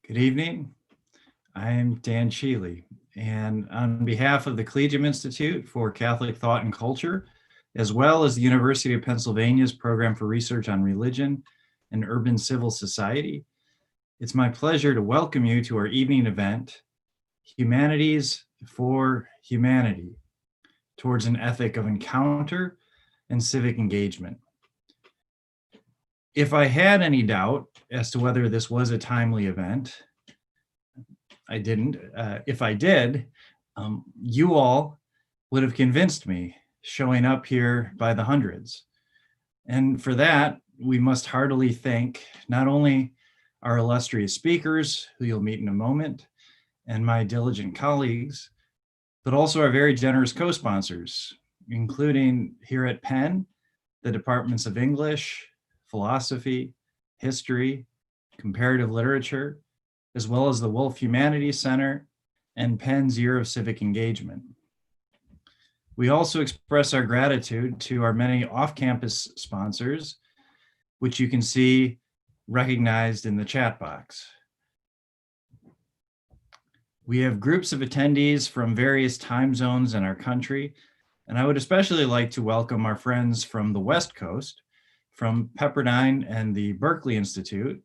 Good evening. I'm Dan Sheely, and on behalf of the Collegium Institute for Catholic Thought and Culture, as well as the University of Pennsylvania's Program for Research on Religion and Urban Civil Society, it's my pleasure to welcome you to our evening event, Humanities for Humanity, towards an ethic of encounter and civic engagement. If I had any doubt as to whether this was a timely event, I didn't. If I did, you all would have convinced me, showing up here by the hundreds. And for that, we must heartily thank not only our illustrious speakers, who you'll meet in a moment, and my diligent colleagues, but also our very generous co-sponsors, including here at Penn, the departments of English, philosophy, history, comparative literature, as well as the Wolf Humanities Center and Penn's Year of Civic Engagement. We also express our gratitude to our many off-campus sponsors, which you can see recognized in the chat box. We have groups of attendees from various time zones in our country, and I would especially like to welcome our friends from the West Coast, from Pepperdine and the Berkeley Institute,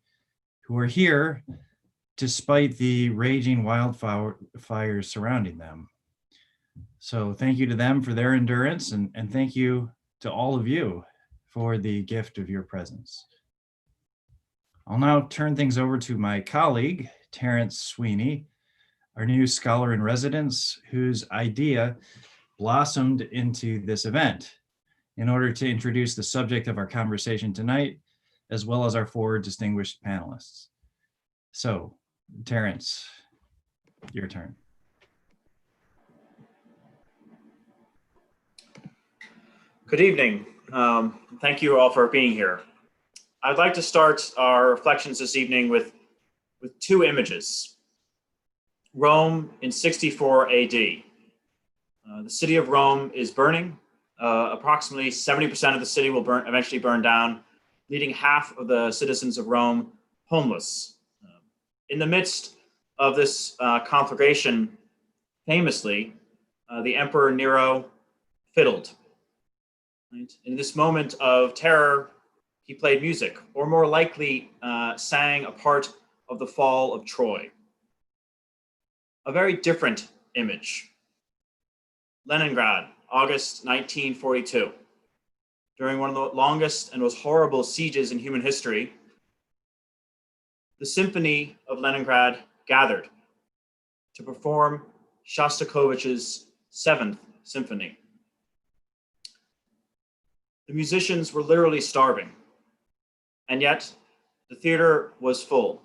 who are here despite the raging wildfires surrounding them. So thank you to them for their endurance, and thank you to all of you for the gift of your presence. I'll now turn things over to my colleague, Terence Sweeney, our new scholar in residence, whose idea blossomed into this event in order to introduce the subject of our conversation tonight, as well as our four distinguished panelists. So, Terence, your turn. Good evening. Thank you all for being here. I'd like to start our reflections this evening with two images. Rome in 64 AD. The city of Rome is burning. Approximately 70% of the city will eventually burn down, leaving half of the citizens of Rome homeless. In the midst of this conflagration, famously, the Emperor Nero fiddled. Right? In this moment of terror, he played music, or more likely, sang a part of the fall of Troy. A very different image. Leningrad, August 1942. During one of the longest and most horrible sieges in human history, the Symphony of Leningrad gathered to perform Shostakovich's 7th Symphony. The musicians were literally starving, and yet the theater was full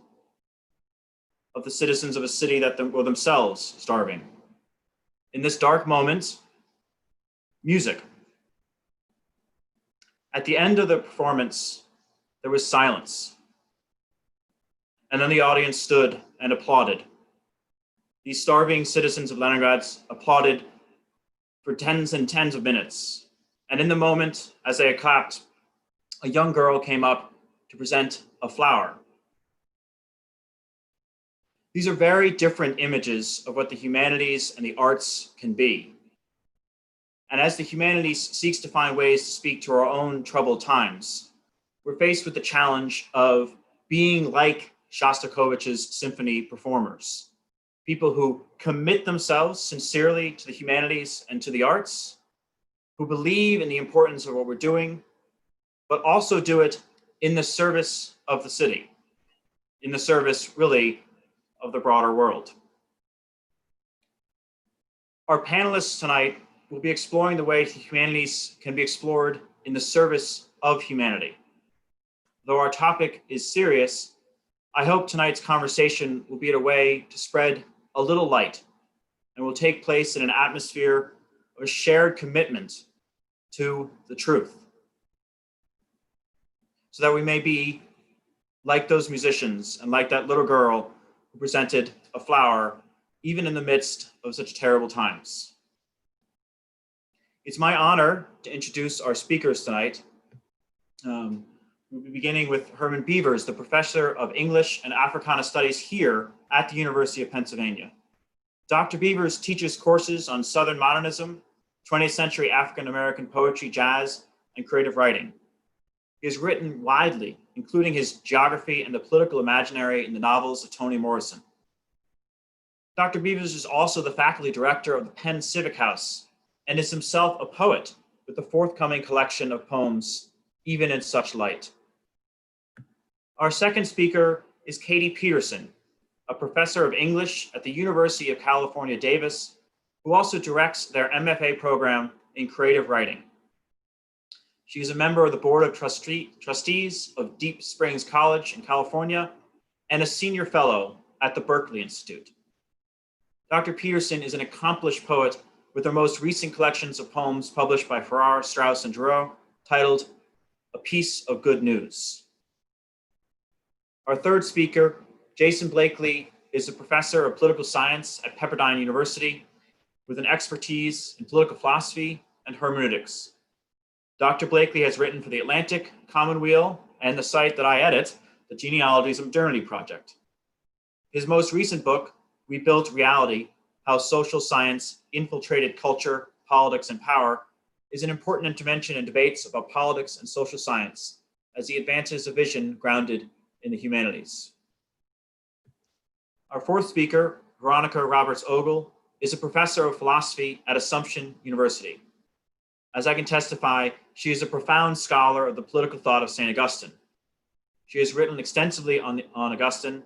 of the citizens of a city that were themselves starving. In this dark moment, music. At the end of the performance, there was silence. And then the audience stood and applauded. These starving citizens of Leningrad applauded for tens and tens of minutes. And in the moment, as they had clapped, a young girl came up to present a flower. These are very different images of what the humanities and the arts can be. And as the humanities seeks to find ways to speak to our own troubled times, we're faced with the challenge of being like Shostakovich's symphony performers, people who commit themselves sincerely to the humanities and to the arts, who believe in the importance of what we're doing, but also do it in the service of the city, in the service, really, of the broader world. Our panelists tonight will be exploring the way the humanities can be explored in the service of humanity. Though our topic is serious, I hope tonight's conversation will be a way to spread a little light and will take place in an atmosphere of a shared commitment to the truth, so that we may be like those musicians and like that little girl who presented a flower even in the midst of such terrible times. It's my honor to introduce our speakers tonight. We We'll be beginning with Herman Beavers, the professor of English and Africana Studies here at the University of Pennsylvania. Dr. Beavers teaches courses on Southern modernism, 20th century African-American poetry, jazz, and creative writing. He has written widely, including his geography and the political imaginary in the novels of Toni Morrison. Dr. Beavers is also the faculty director of the Penn Civic House and is himself a poet with the forthcoming collection of poems, Even in Such Light. Our second speaker is Katie Peterson, a professor of English at the University of California, Davis, who also directs their MFA program in creative writing. She is a member of the Board of Trustees of Deep Springs College in California and a senior fellow at the Berkeley Institute. Dr. Peterson is an accomplished poet with her most recent collections of poems published by Farrar, Straus, and Giroux, titled A Piece of Good News. Our third speaker, Jason Blakely, is a professor of political science at Pepperdine University with an expertise in political philosophy and hermeneutics. Dr. Blakely has written for The Atlantic, Commonweal, and the site that I edit, the Genealogies of Modernity Project. His most recent book, We Built Reality: How Social Science Infiltrated Culture, Politics, and Power, is an important intervention in debates about politics and social science as he advances a vision grounded in the humanities. Our fourth speaker, Veronica Roberts-Ogle, is a professor of philosophy at Assumption University. As I can testify, she is a profound scholar of the political thought of St. Augustine. She has written extensively on Augustine,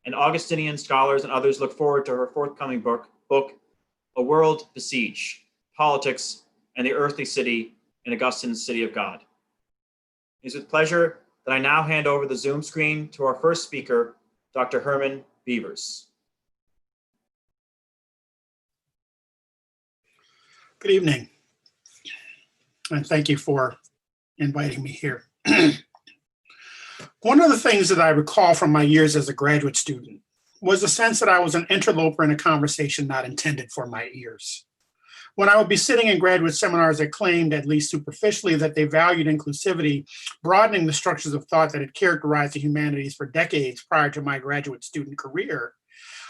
and Augustinian scholars and others look forward to her forthcoming book, A World Besieged: Politics and the Earthly City in Augustine's City of God. It is with pleasure that I now hand over the Zoom screen to our first speaker, Dr. Herman Beavers. Good evening, and thank you for inviting me here. One of the things that I recall from my years as a graduate student was the sense that I was an interloper in a conversation not intended for my ears. When I would be sitting in graduate seminars that claimed, at least superficially, that they valued inclusivity, broadening the structures of thought that had characterized the humanities for decades prior to my graduate student career,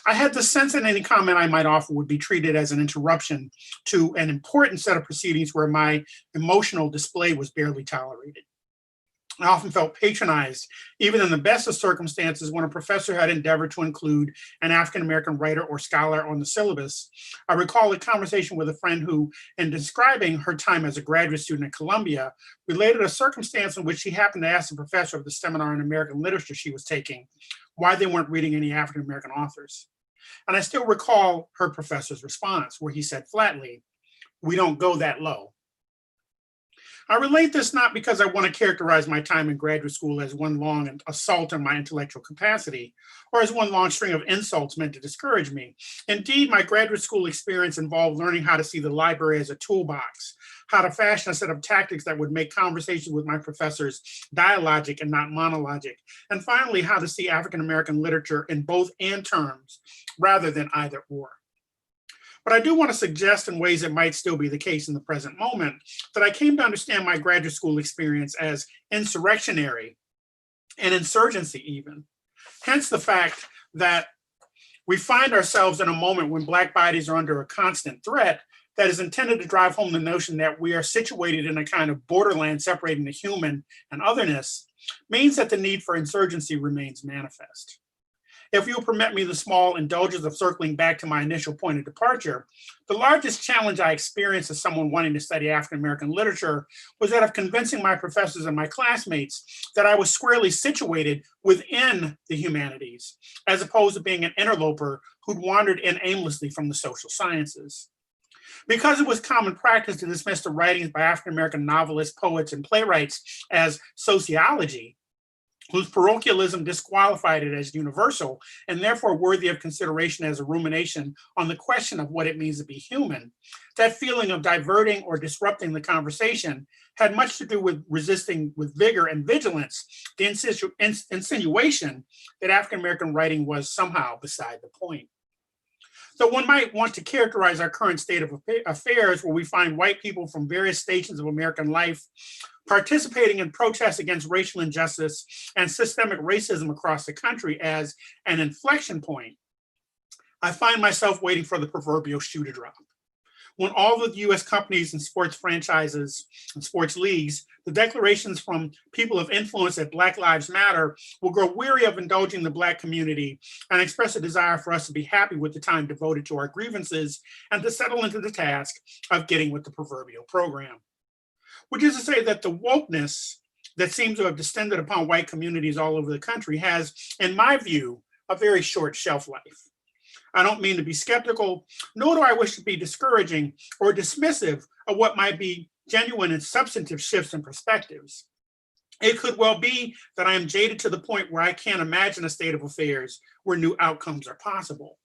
I had the sense that any comment I might offer would be treated as an interruption to an important set of proceedings where my emotional display was barely tolerated. I often felt patronized, even in the best of circumstances, when a professor had endeavored to include an African-American writer or scholar on the syllabus. I recall a conversation with a friend who, in describing her time as a graduate student at Columbia, related a circumstance in which she happened to ask the professor of the seminar in American literature she was taking why they weren't reading any African-American authors. And I still recall her professor's response, where he said flatly, "We don't go that low." I relate this not because I want to characterize my time in graduate school as one long assault on my intellectual capacity, or as one long string of insults meant to discourage me. Indeed, my graduate school experience involved learning how to see the library as a toolbox, how to fashion a set of tactics that would make conversations with my professors dialogic and not monologic, and finally, how to see African-American literature in both and terms rather than either or. But I do want to suggest, in ways that might still be the case in the present moment, that I came to understand my graduate school experience as insurrectionary and insurgency even. Hence the fact that we find ourselves in a moment when Black bodies are under a constant threat that is intended to drive home the notion that we are situated in a kind of borderland separating the human and otherness, means that the need for insurgency remains manifest. If you'll permit me the small indulgence of circling back to my initial point of departure, the largest challenge I experienced as someone wanting to study African-American literature was that of convincing my professors and my classmates that I was squarely situated within the humanities, as opposed to being an interloper who'd wandered in aimlessly from the social sciences. Because it was common practice to dismiss the writings by African-American novelists, poets, and playwrights as sociology, whose parochialism disqualified it as universal and therefore worthy of consideration as a rumination on the question of what it means to be human, that feeling of diverting or disrupting the conversation had much to do with resisting with vigor and vigilance the insinuation that African-American writing was somehow beside the point. So one might want to characterize our current state of affairs, where we find white people from various stations of American life participating in protests against racial injustice and systemic racism across the country, as an inflection point. I find myself waiting for the proverbial shoe to drop. When all of the US companies and sports franchises and sports leagues, the declarations from people of influence that Black Lives Matter will grow weary of indulging the Black community and express a desire for us to be happy with the time devoted to our grievances and to settle into the task of getting with the proverbial program. Which is to say that the wokeness that seems to have descended upon white communities all over the country has, in my view, a very short shelf life. I don't mean to be skeptical, nor do I wish to be discouraging or dismissive of what might be genuine and substantive shifts in perspectives. It could well be that I am jaded to the point where I can't imagine a state of affairs where new outcomes are possible.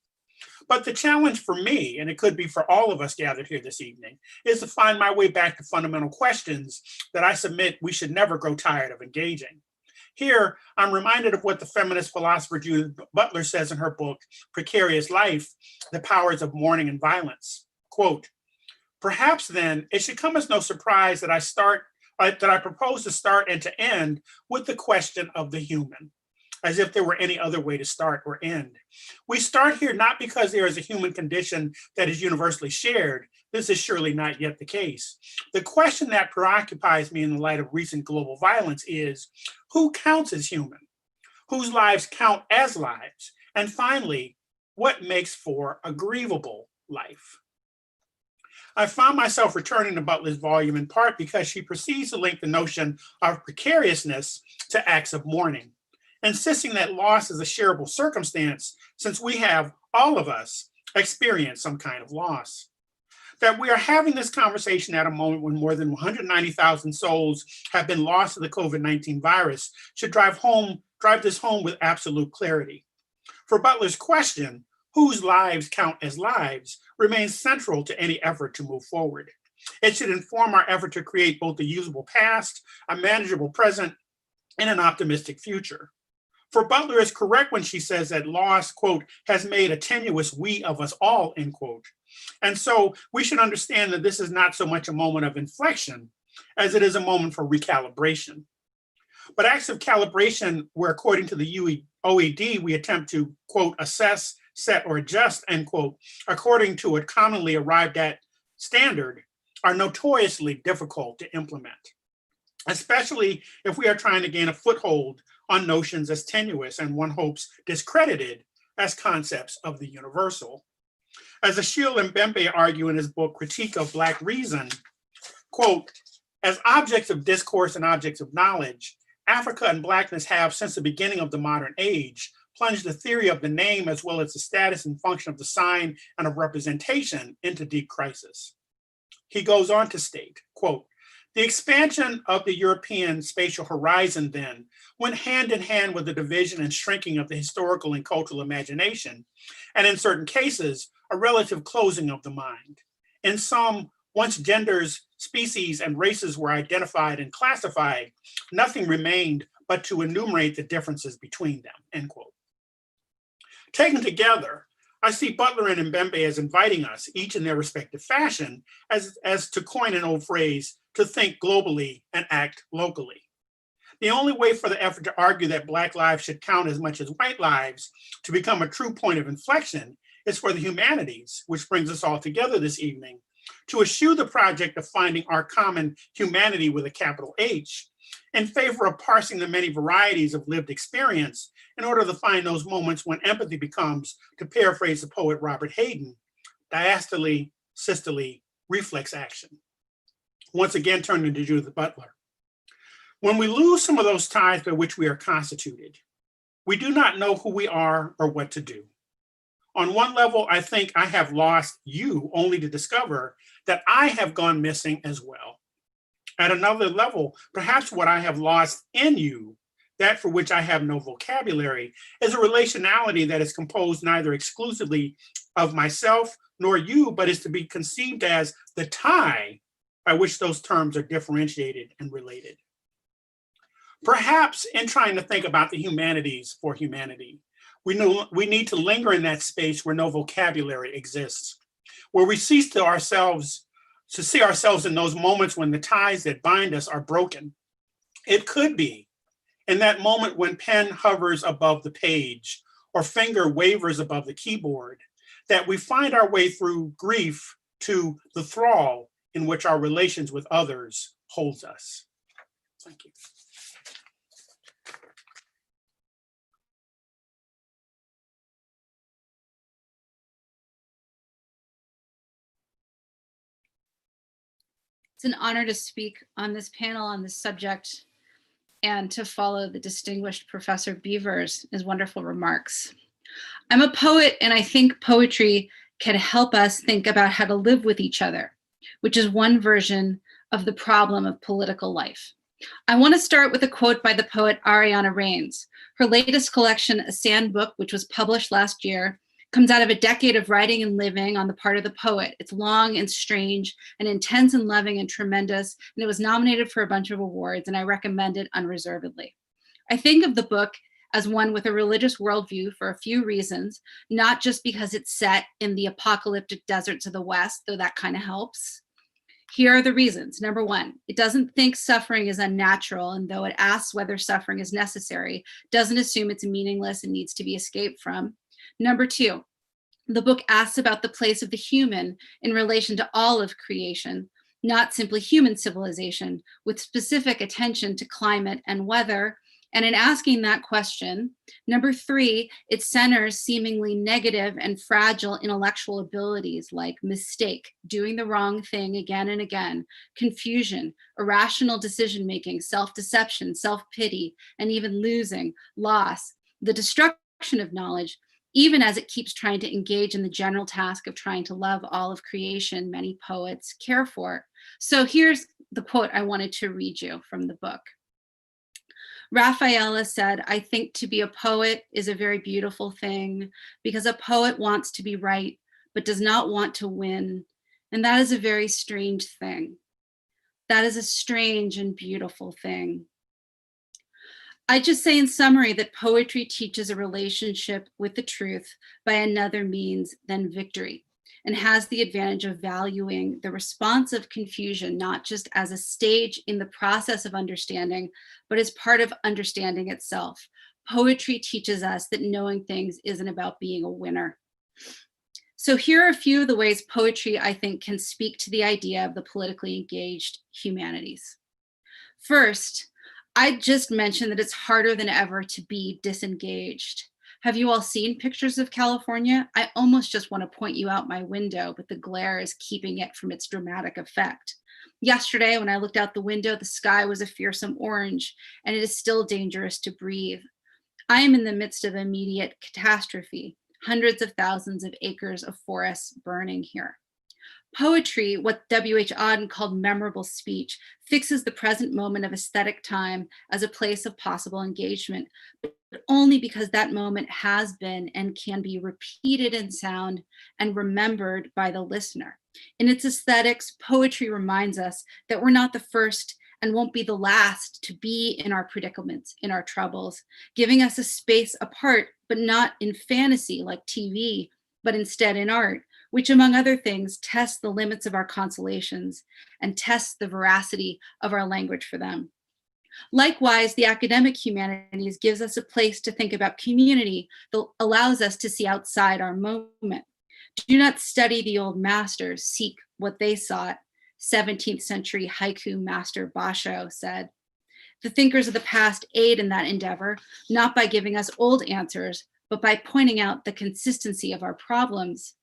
But the challenge for me, and it could be for all of us gathered here this evening, is to find my way back to fundamental questions that I submit we should never grow tired of engaging. Here, I'm reminded of what the feminist philosopher Judith Butler says in her book, Precarious Life, The Powers of Mourning and Violence. Quote, perhaps then it should come as no surprise that I propose to start and to end with the question of the human, as if there were any other way to start or end. We start here not because there is a human condition that is universally shared. This is surely not yet the case. The question that preoccupies me in the light of recent global violence is, who counts as human? Whose lives count as lives? And finally, what makes for a grievable life? I found myself returning to Butler's volume in part because she proceeds to link the notion of precariousness to acts of mourning, insisting that loss is a shareable circumstance since we have, all of us, experienced some kind of loss. That we are having this conversation at a moment when more than 190,000 souls have been lost to the COVID-19 virus should drive this home with absolute clarity. For Butler's question, whose lives count as lives, remains central to any effort to move forward. It should inform our effort to create both a usable past, a manageable present, and an optimistic future. For Butler is correct when she says that loss, quote, has made a tenuous we of us all, end quote. And so we should understand that this is not so much a moment of inflection as it is a moment for recalibration. But acts of calibration where, according to the OED, we attempt to, quote, assess, set, or adjust, end quote, according to a commonly arrived at standard, are notoriously difficult to implement, especially if we are trying to gain a foothold on notions as tenuous and, one hopes, discredited as concepts of the universal. As Achille Mbembe argue in his book, Critique of Black Reason, quote, as objects of discourse and objects of knowledge, Africa and Blackness have, since the beginning of the modern age, plunged the theory of the name as well as the status and function of the sign and of representation into deep crisis. He goes on to state, quote, the expansion of the European spatial horizon then went hand in hand with the division and shrinking of the historical and cultural imagination, and in certain cases, a relative closing of the mind. In some, once genders, species, and races were identified and classified, nothing remained but to enumerate the differences between them, end quote. Taken together, I see Butler and Mbembe as inviting us, each in their respective fashion, as to coin an old phrase, to think globally and act locally. The only way for the effort to argue that Black lives should count as much as white lives to become a true point of inflection is for the humanities, which brings us all together this evening, to eschew the project of finding our common humanity with a capital H in favor of parsing the many varieties of lived experience in order to find those moments when empathy becomes, to paraphrase the poet Robert Hayden, diastole, systole, reflex action. Once again, turning to Judith Butler. When we lose some of those ties by which we are constituted, we do not know who we are or what to do. On one level, I think I have lost you only to discover that I have gone missing as well. At another level, perhaps what I have lost in you, that for which I have no vocabulary, is a relationality that is composed neither exclusively of myself nor you, but is to be conceived as the tie by which those terms are differentiated and related. Perhaps in trying to think about the humanities for humanity, We need to linger in that space where no vocabulary exists, where we cease to see ourselves in those moments when the ties that bind us are broken. It could be in that moment when pen hovers above the page or finger wavers above the keyboard, that we find our way through grief to the thrall in which our relations with others holds us. Thank you. It's an honor to speak on this panel on this subject and to follow the distinguished Professor Beavers' wonderful remarks. I'm a poet, and I think poetry can help us think about how to live with each other, which is one version of the problem of political life. I want to start with a quote by the poet Ariana Reigns. Her latest collection, A Sand Book, which was published last year, comes out of a decade of writing and living on the part of the poet. It's long and strange and intense and loving and tremendous, and it was nominated for a bunch of awards, and I recommend it unreservedly. I think of the book as one with a religious worldview for a few reasons, not just because it's set in the apocalyptic deserts of the West, though that kind of helps. Here are the reasons. Number one, it doesn't think suffering is unnatural, and though it asks whether suffering is necessary, doesn't assume it's meaningless and needs to be escaped from. Number two, the book asks about the place of the human in relation to all of creation, not simply human civilization, with specific attention to climate and weather. And in asking that question, number three, it centers seemingly negative and fragile intellectual abilities like mistake, doing the wrong thing again and again, confusion, irrational decision-making, self-deception, self-pity, and even losing, loss, the destruction of knowledge, even as it keeps trying to engage in the general task of trying to love all of creation many poets care for. So here's the quote I wanted to read you from the book. Rafaela said, "I think to be a poet is a very beautiful thing because a poet wants to be right, but does not want to win. And that is a very strange thing. That is a strange and beautiful thing." I just say in summary that poetry teaches a relationship with the truth by another means than victory, and has the advantage of valuing the response of confusion, not just as a stage in the process of understanding, but as part of understanding itself. Poetry teaches us that knowing things isn't about being a winner. So here are a few of the ways poetry, I think, can speak to the idea of the politically engaged humanities. First, I just mentioned that it's harder than ever to be disengaged. Have you all seen pictures of California? I almost just want to point you out my window, but the glare is keeping it from its dramatic effect. Yesterday, when I looked out the window, the sky was a fearsome orange, and it is still dangerous to breathe. I am in the midst of immediate catastrophe, hundreds of thousands of acres of forests burning here. Poetry, what W.H. Auden called memorable speech, fixes the present moment of aesthetic time as a place of possible engagement, but only because that moment has been and can be repeated in sound and remembered by the listener. In its aesthetics, poetry reminds us that we're not the first and won't be the last to be in our predicaments, in our troubles, giving us a space apart, but not in fantasy like TV, but instead in art, which among other things tests the limits of our consolations and tests the veracity of our language for them. Likewise, the academic humanities gives us a place to think about community that allows us to see outside our moment. Do not study the old masters, seek what they sought, 17th century haiku master Basho said. The thinkers of the past aid in that endeavor, not by giving us old answers, but by pointing out the consistency of our problems.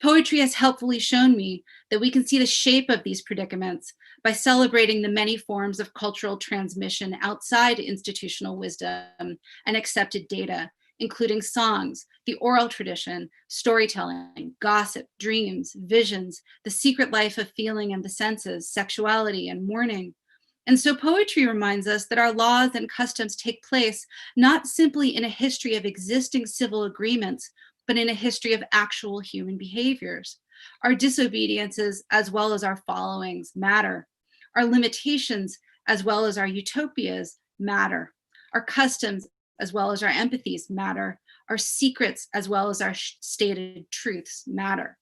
Poetry has helpfully shown me that we can see the shape of these predicaments by celebrating the many forms of cultural transmission outside institutional wisdom and accepted data, including songs, the oral tradition, storytelling, gossip, dreams, visions, the secret life of feeling and the senses, sexuality, and mourning. And so poetry reminds us that our laws and customs take place not simply in a history of existing civil agreements, but in a history of actual human behaviors. Our disobediences, as well as our followings, matter. Our limitations, as well as our utopias, matter. Our customs, as well as our empathies, matter. Our secrets, as well as our stated truths, matter.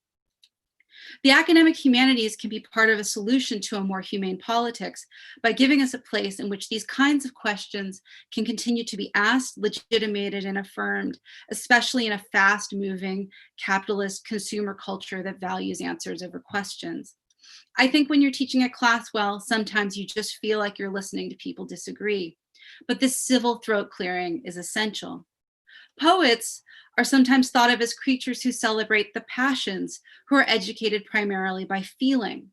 The academic humanities can be part of a solution to a more humane politics by giving us a place in which these kinds of questions can continue to be asked, legitimated, and affirmed, especially in a fast-moving capitalist consumer culture that values answers over questions. I think when you're teaching a class well, sometimes you just feel like you're listening to people disagree, but this civil throat clearing is essential. Poets are sometimes thought of as creatures who celebrate the passions, who are educated primarily by feeling.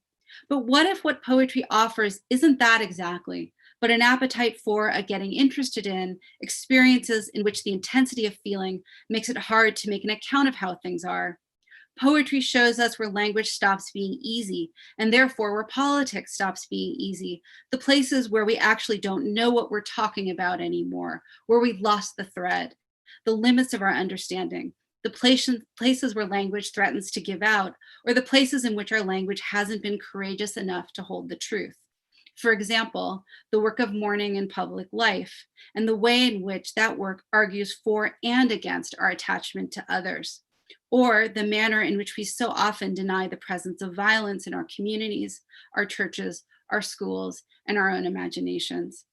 But what if what poetry offers isn't that exactly, but an appetite for, a getting interested in, experiences in which the intensity of feeling makes it hard to make an account of how things are? Poetry shows us where language stops being easy, and therefore where politics stops being easy, the places where we actually don't know what we're talking about anymore, where we've lost the thread, the limits of our understanding, the places where language threatens to give out, or the places in which our language hasn't been courageous enough to hold the truth. For example, the work of mourning in public life, and the way in which that work argues for and against our attachment to others, or the manner in which we so often deny the presence of violence in our communities, our churches, our schools, and our own imaginations.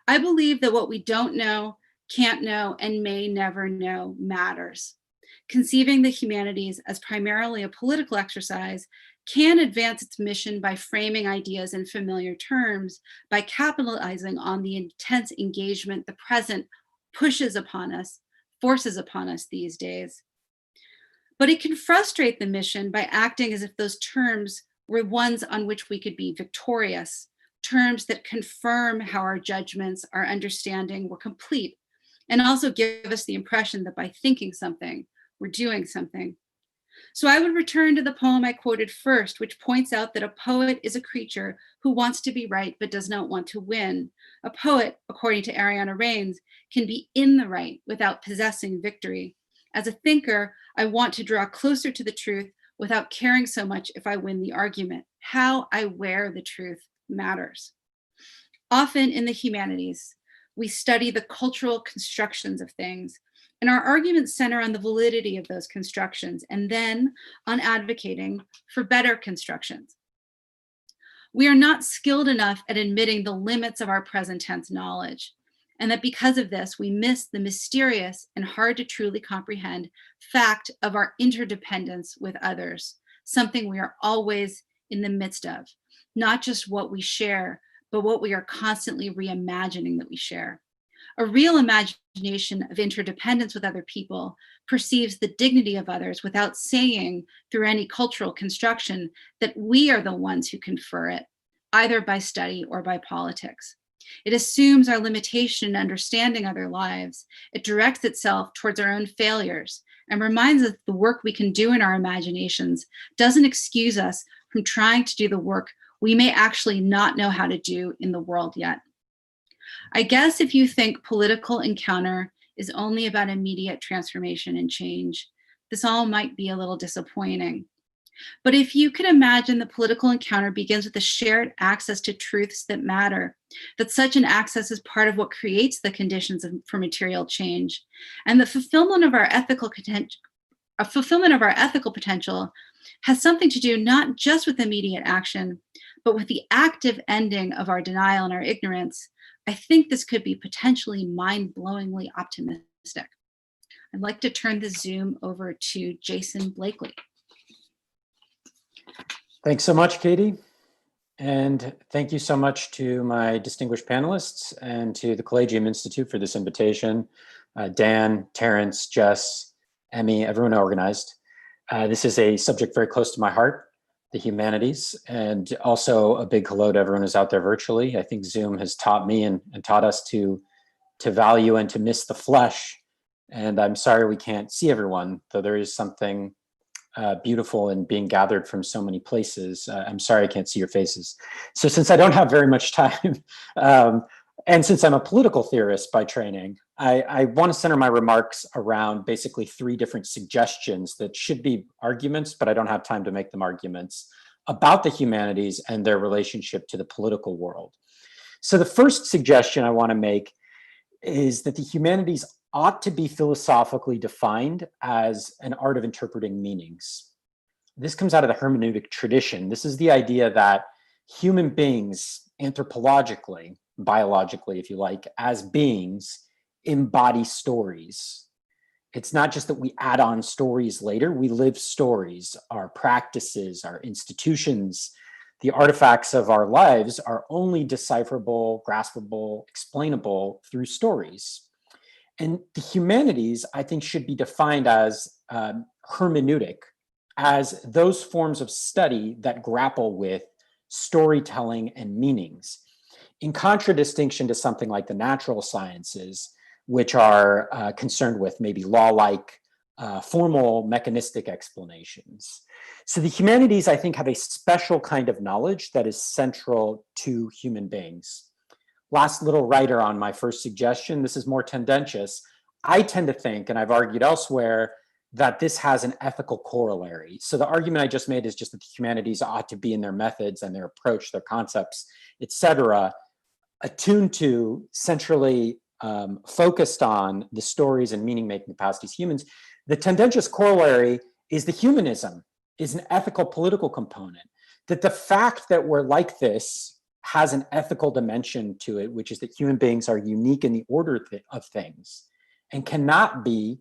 I believe that what we don't know, can't know, and may never know matters. Conceiving the humanities as primarily a political exercise can advance its mission by framing ideas in familiar terms, by capitalizing on the intense engagement the present pushes upon us, forces upon us these days. But it can frustrate the mission by acting as if those terms were ones on which we could be victorious, terms that confirm how our judgments, our understanding were complete, and also give us the impression that by thinking something, we're doing something. So I would return to the poem I quoted first, which points out that a poet is a creature who wants to be right but does not want to win. A poet, according to Ariana Reigns, can be in the right without possessing victory. As a thinker, I want to draw closer to the truth without caring so much if I win the argument. How I wear the truth matters. Often in the humanities, we study the cultural constructions of things, and our arguments center on the validity of those constructions and then on advocating for better constructions. We are not skilled enough at admitting the limits of our present tense knowledge, and that because of this, we miss the mysterious and hard to truly comprehend fact of our interdependence with others, something we are always in the midst of, not just what we share, but what we are constantly reimagining that we share. A real imagination of interdependence with other people perceives the dignity of others without saying through any cultural construction that we are the ones who confer it, either by study or by politics. It assumes our limitation in understanding other lives. It directs itself towards our own failures and reminds us that the work we can do in our imaginations doesn't excuse us from trying to do the work we may actually not know how to do in the world yet. I guess if you think political encounter is only about immediate transformation and change, this all might be a little disappointing. But if you could imagine the political encounter begins with a shared access to truths that matter, that such an access is part of what creates the conditions for material change, and the fulfillment of our ethical potential has something to do not just with immediate action, but with the active ending of our denial and our ignorance, I think this could be potentially mind-blowingly optimistic. I'd like to turn the Zoom over to Jason Blakely. Thanks so much, Katie. And thank you so much to my distinguished panelists and to the Collegium Institute for this invitation. Dan, Terence, Jess, Emmy, everyone organized. This is a subject very close to my heart, the humanities, and also a big hello to everyone who's out there virtually. I think Zoom has taught me and taught us to value and to miss the flesh. And I'm sorry we can't see everyone, though there is something beautiful in being gathered from so many places. I'm sorry I can't see your faces. So since I don't have very much time, and since I'm a political theorist by training, I want to center my remarks around basically three different suggestions that should be arguments, but I don't have time to make them arguments, about the humanities and their relationship to the political world. So the first suggestion I want to make is that the humanities ought to be philosophically defined as an art of interpreting meanings. This comes out of the hermeneutic tradition. This is the idea that human beings, anthropologically, biologically, if you like, as beings, embody stories. It's not just that we add on stories later, we live stories. Our practices, our institutions, the artifacts of our lives are only decipherable, graspable, explainable through stories. And the humanities, I think, should be defined as hermeneutic, as those forms of study that grapple with storytelling and meanings, in contradistinction to something like the natural sciences, which are concerned with maybe law-like, formal, mechanistic explanations. So the humanities, I think, have a special kind of knowledge that is central to human beings. Last little writer on my first suggestion, this is more tendentious. I tend to think, and I've argued elsewhere, that this has an ethical corollary. So the argument I just made is just that the humanities ought to be in their methods and their approach, their concepts, etc., attuned to, centrally focused on the stories and meaning-making capacities of humans. The tendentious corollary is the humanism, is an ethical political component, that the fact that we're like this has an ethical dimension to it, which is that human beings are unique in the order of things and cannot be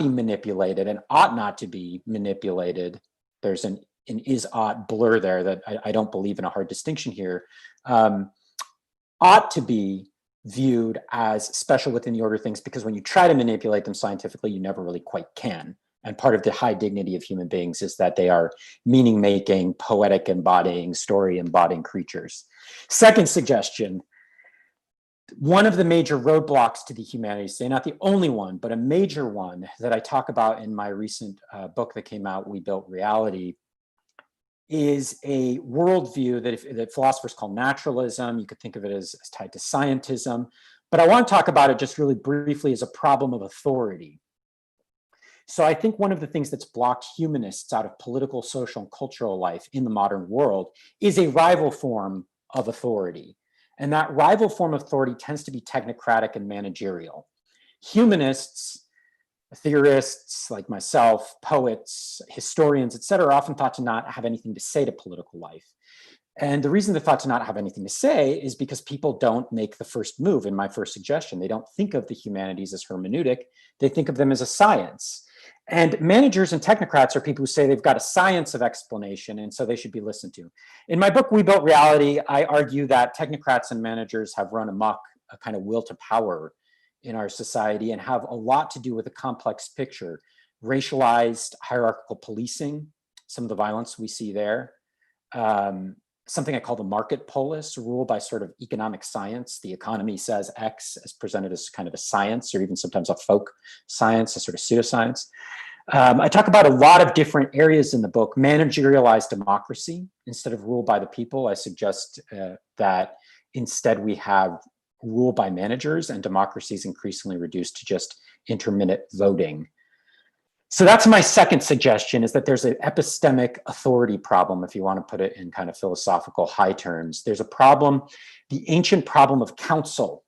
manipulated and ought not to be manipulated. There's an is-ought blur there that I don't believe in a hard distinction here. Ought to be viewed as special within the order of things, because when you try to manipulate them scientifically, you never really quite can. And part of the high dignity of human beings is that they are meaning-making, poetic embodying, story embodying creatures. Second suggestion, one of the major roadblocks to the humanities, say not the only one, but a major one that I talk about in my recent book that came out, We Built Reality, is a worldview that philosophers call naturalism. You could think of it as tied to scientism, but I want to talk about it just really briefly as a problem of authority. So I think one of the things that's blocked humanists out of political, social, and cultural life in the modern world is a rival form of authority. And that rival form of authority tends to be technocratic and managerial. Humanists, theorists like myself, poets, historians, et cetera, are often thought to not have anything to say to political life. And the reason they're thought to not have anything to say is because people don't make the first move in my first suggestion. They don't think of the humanities as hermeneutic. They think of them as a science. And managers and technocrats are people who say they've got a science of explanation, and so they should be listened to. In my book, We Built Reality, I argue that technocrats and managers have run amok, a kind of will to power in our society, and have a lot to do with a complex picture. Racialized hierarchical policing, some of the violence we see there. Something I call the market polis, ruled by sort of economic science. The economy says X, as presented as kind of a science, or even sometimes a folk science, a sort of pseudoscience. I talk about a lot of different areas in the book. Managerialized democracy, instead of rule by the people, I suggest that instead we have rule by managers, and democracy is increasingly reduced to just intermittent voting. So that's my second suggestion, is that there's an epistemic authority problem, if you want to put it in kind of philosophical high terms. There's a problem, the ancient problem of counsel,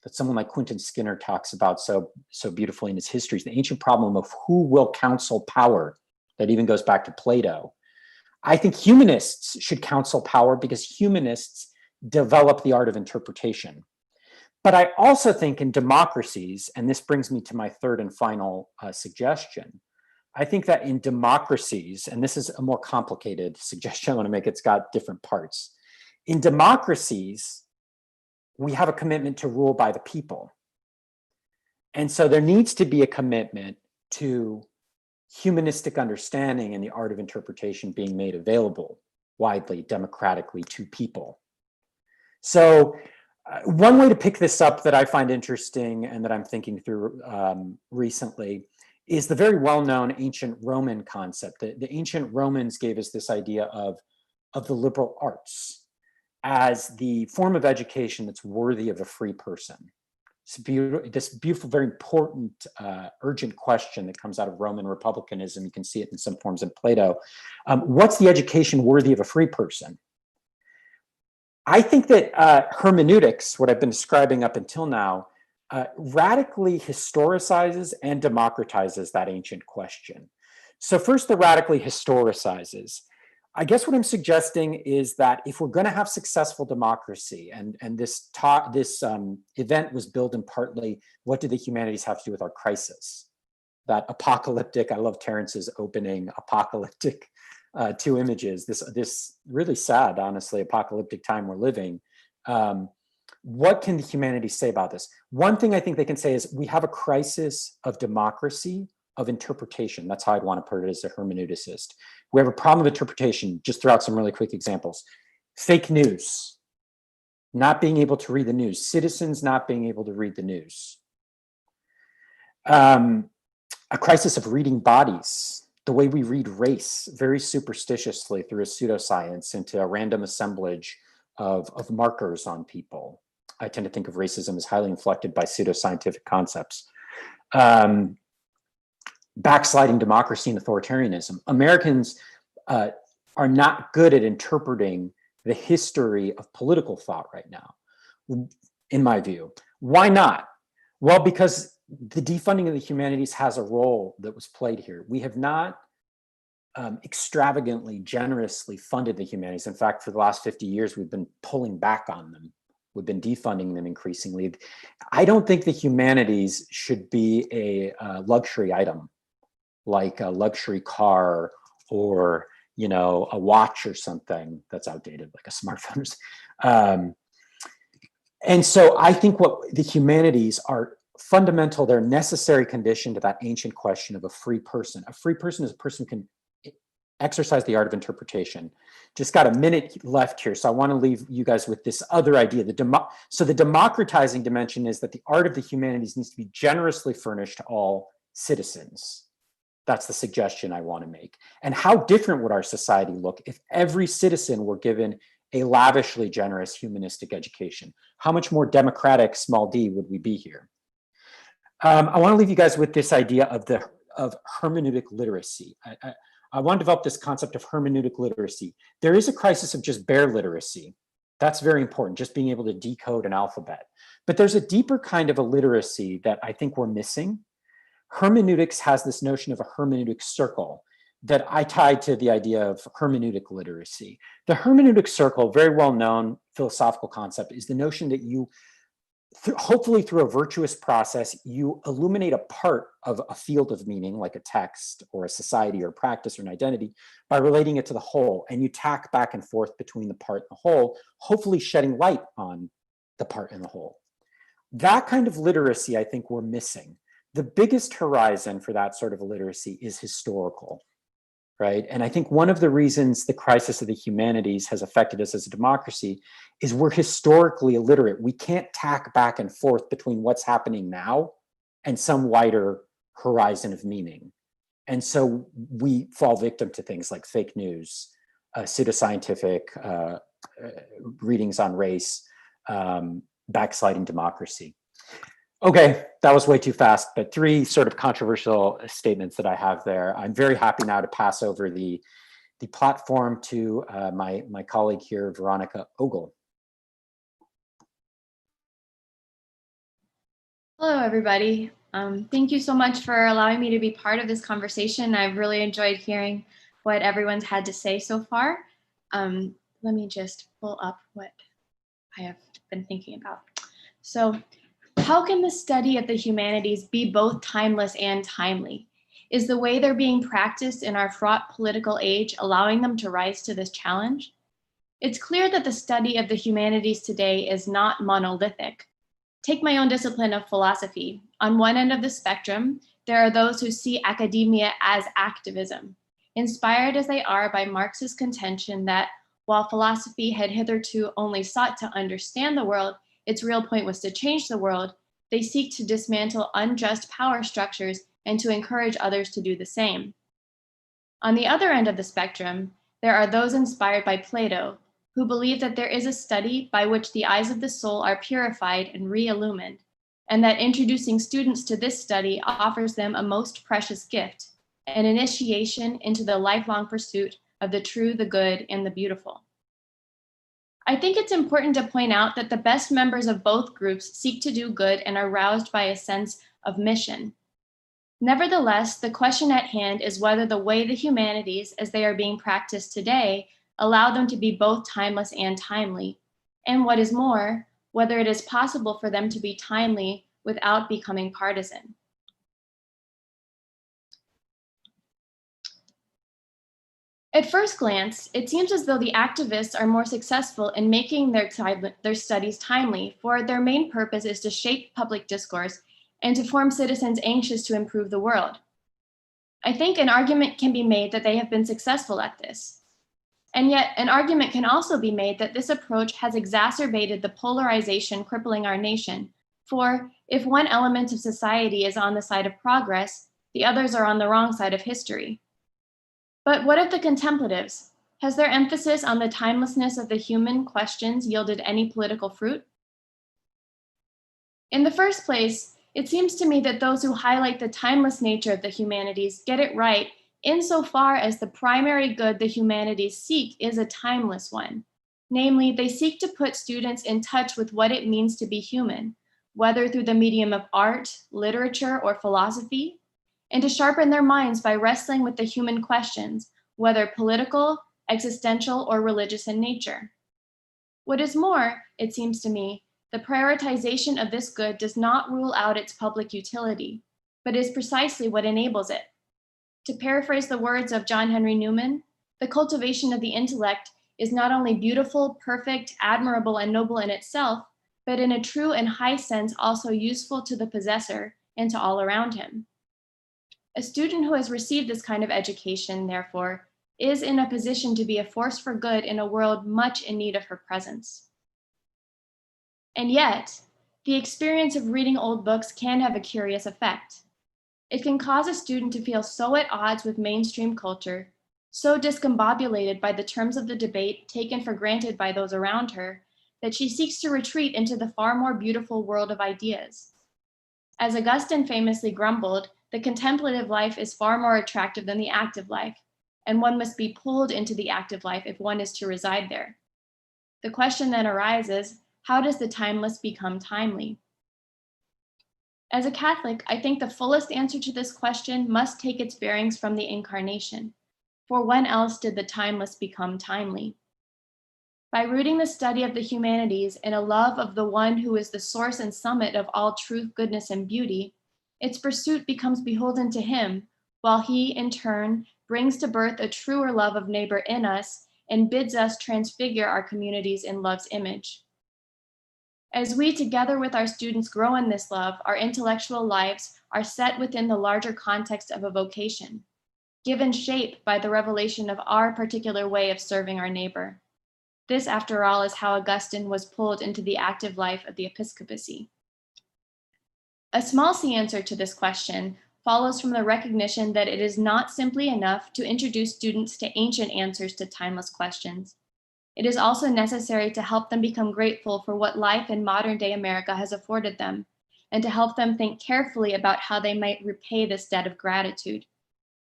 that someone like Quentin Skinner talks about so beautifully in his histories, the ancient problem of who will counsel power, that even goes back to Plato. I think humanists should counsel power because humanists develop the art of interpretation. But I also think in democracies, and this brings me to my third and final suggestion, I think that in democracies, and this is a more complicated suggestion I want to make, it's got different parts. In democracies, we have a commitment to rule by the people. And so there needs to be a commitment to humanistic understanding and the art of interpretation being made available widely, democratically to people. So one way to pick this up that I find interesting and that I'm thinking through recently is the very well-known ancient Roman concept. The ancient Romans gave us this idea of the liberal arts as the form of education that's worthy of a free person. This beautiful, very important, urgent question that comes out of Roman republicanism. You can see it in some forms in Plato. What's the education worthy of a free person? I think that hermeneutics, what I've been describing up until now, radically historicizes and democratizes that ancient question. So first, the radically historicizes. I guess what I'm suggesting is that if we're going to have successful democracy, and this event was built in partly, what do the humanities have to do with our crisis? That apocalyptic, I love Terence's opening, apocalyptic two images, this really sad, honestly, apocalyptic time we're living. What can the humanities say about this? One thing I think they can say is we have a crisis of democracy, of interpretation. That's how I'd want to put it as a hermeneuticist. We have a problem of interpretation. Just throw out some really quick examples. Fake news, not being able to read the news, citizens not being able to read the news. A crisis of reading bodies, the way we read race very superstitiously through a pseudoscience into a random assemblage of markers on people. I tend to think of racism as highly inflected by pseudoscientific concepts. Backsliding democracy and authoritarianism. Americans are not good at interpreting the history of political thought right now, in my view. Why not? Well, because the defunding of the humanities has a role that was played here. We have not extravagantly, generously funded the humanities. In fact, for the last 50 years, we've been pulling back on them. We've been defunding them increasingly. I don't think the humanities should be a luxury item, like a luxury car or, you know, a watch or something that's outdated, like a smartphone. And so I think what the humanities are fundamental, they're a necessary condition to that ancient question of a free person. A free person is a person who can exercise the art of interpretation. Just got a minute left here, so I want to leave you guys with this other idea. So the democratizing dimension is that the art of the humanities needs to be generously furnished to all citizens. That's the suggestion I want to make. And how different would our society look if every citizen were given a lavishly generous humanistic education? How much more democratic, small d, would we be here? I want to leave you guys with this idea of hermeneutic literacy. I want to develop this concept of hermeneutic literacy. There is a crisis of just bare literacy. That's very important, just being able to decode an alphabet. But there's a deeper kind of a literacy that I think we're missing. Hermeneutics has this notion of a hermeneutic circle that I tie to the idea of hermeneutic literacy. The hermeneutic circle, very well-known philosophical concept, is the notion that you, hopefully through a virtuous process, you illuminate a part of a field of meaning, like a text or a society or a practice or an identity, by relating it to the whole, and you tack back and forth between the part and the whole, hopefully shedding light on the part and the whole. That kind of literacy, I think, we're missing. The biggest horizon for that sort of literacy is historical, right? And I think one of the reasons the crisis of the humanities has affected us as a democracy is we're historically illiterate. We can't tack back and forth between what's happening now and some wider horizon of meaning. And so we fall victim to things like fake news, pseudoscientific readings on race, backsliding democracy. Okay, that was way too fast, but three sort of controversial statements that I have there. I'm very happy now to pass over the platform to my colleague here, Veronica Ogle. Hello, everybody. Thank you so much for allowing me to be part of this conversation. I've really enjoyed hearing what everyone's had to say so far. Let me just pull up what I have been thinking about. So, how can the study of the humanities be both timeless and timely? Is the way they're being practiced in our fraught political age allowing them to rise to this challenge? It's clear that the study of the humanities today is not monolithic. Take my own discipline of philosophy. On one end of the spectrum, there are those who see academia as activism, inspired as they are by Marx's contention that while philosophy had hitherto only sought to understand the world, its real point was to change the world, they seek to dismantle unjust power structures and to encourage others to do the same. On the other end of the spectrum, there are those inspired by Plato, who believe that there is a study by which the eyes of the soul are purified and re-illumined, and that introducing students to this study offers them a most precious gift, an initiation into the lifelong pursuit of the true, the good, and the beautiful. I think it's important to point out that the best members of both groups seek to do good and are roused by a sense of mission. Nevertheless, the question at hand is whether the way the humanities, as they are being practiced today, allow them to be both timeless and timely, and what is more, whether it is possible for them to be timely without becoming partisan. At first glance, it seems as though the activists are more successful in making their studies timely, for their main purpose is to shape public discourse and to form citizens anxious to improve the world. I think an argument can be made that they have been successful at this. And yet, an argument can also be made that this approach has exacerbated the polarization crippling our nation, for if one element of society is on the side of progress, the others are on the wrong side of history. But what of the contemplatives? Has their emphasis on the timelessness of the human questions yielded any political fruit? In the first place, it seems to me that those who highlight the timeless nature of the humanities get it right insofar as the primary good the humanities seek is a timeless one. Namely, they seek to put students in touch with what it means to be human, whether through the medium of art, literature, or philosophy, and to sharpen their minds by wrestling with the human questions, whether political, existential, or religious in nature. What is more, it seems to me, the prioritization of this good does not rule out its public utility, but is precisely what enables it. To paraphrase the words of John Henry Newman, the cultivation of the intellect is not only beautiful, perfect, admirable, and noble in itself, but in a true and high sense also useful to the possessor and to all around him. A student who has received this kind of education, therefore, is in a position to be a force for good in a world much in need of her presence. And yet, the experience of reading old books can have a curious effect. It can cause a student to feel so at odds with mainstream culture, so discombobulated by the terms of the debate taken for granted by those around her, that she seeks to retreat into the far more beautiful world of ideas. As Augustine famously grumbled, the contemplative life is far more attractive than the active life, and one must be pulled into the active life if one is to reside there. The question then arises, how does the timeless become timely? As a Catholic, I think the fullest answer to this question must take its bearings from the Incarnation. For when else did the timeless become timely? By rooting the study of the humanities in a love of the one who is the source and summit of all truth, goodness, and beauty, its pursuit becomes beholden to him, while he, in turn, brings to birth a truer love of neighbor in us and bids us transfigure our communities in love's image. As we, together with our students, grow in this love, our intellectual lives are set within the larger context of a vocation, given shape by the revelation of our particular way of serving our neighbor. This, after all, is how Augustine was pulled into the active life of the episcopacy. A small c answer to this question follows from the recognition that it is not simply enough to introduce students to ancient answers to timeless questions. It is also necessary to help them become grateful for what life in modern-day America has afforded them, and to help them think carefully about how they might repay this debt of gratitude.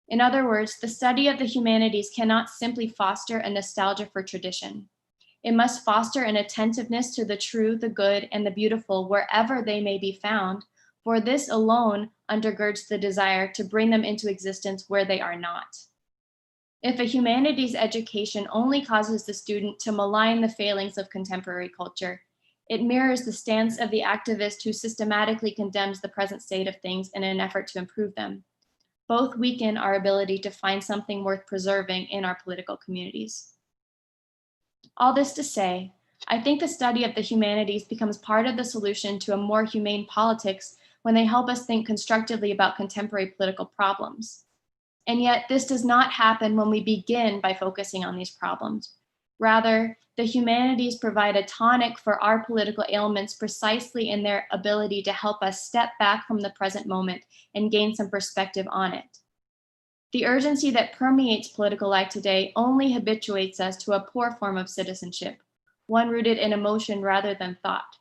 In other words, the study of the humanities cannot simply foster a nostalgia for tradition. It must foster an attentiveness to the true, the good, and the beautiful wherever they may be found, for this alone undergirds the desire to bring them into existence where they are not. If a humanities education only causes the student to malign the failings of contemporary culture, it mirrors the stance of the activist who systematically condemns the present state of things in an effort to improve them. Both weaken our ability to find something worth preserving in our political communities. All this to say, I think the study of the humanities becomes part of the solution to a more humane politics when they help us think constructively about contemporary political problems. And yet, this does not happen when we begin by focusing on these problems. Rather, the humanities provide a tonic for our political ailments precisely in their ability to help us step back from the present moment and gain some perspective on it. The urgency that permeates political life today only habituates us to a poor form of citizenship, one rooted in emotion rather than thought.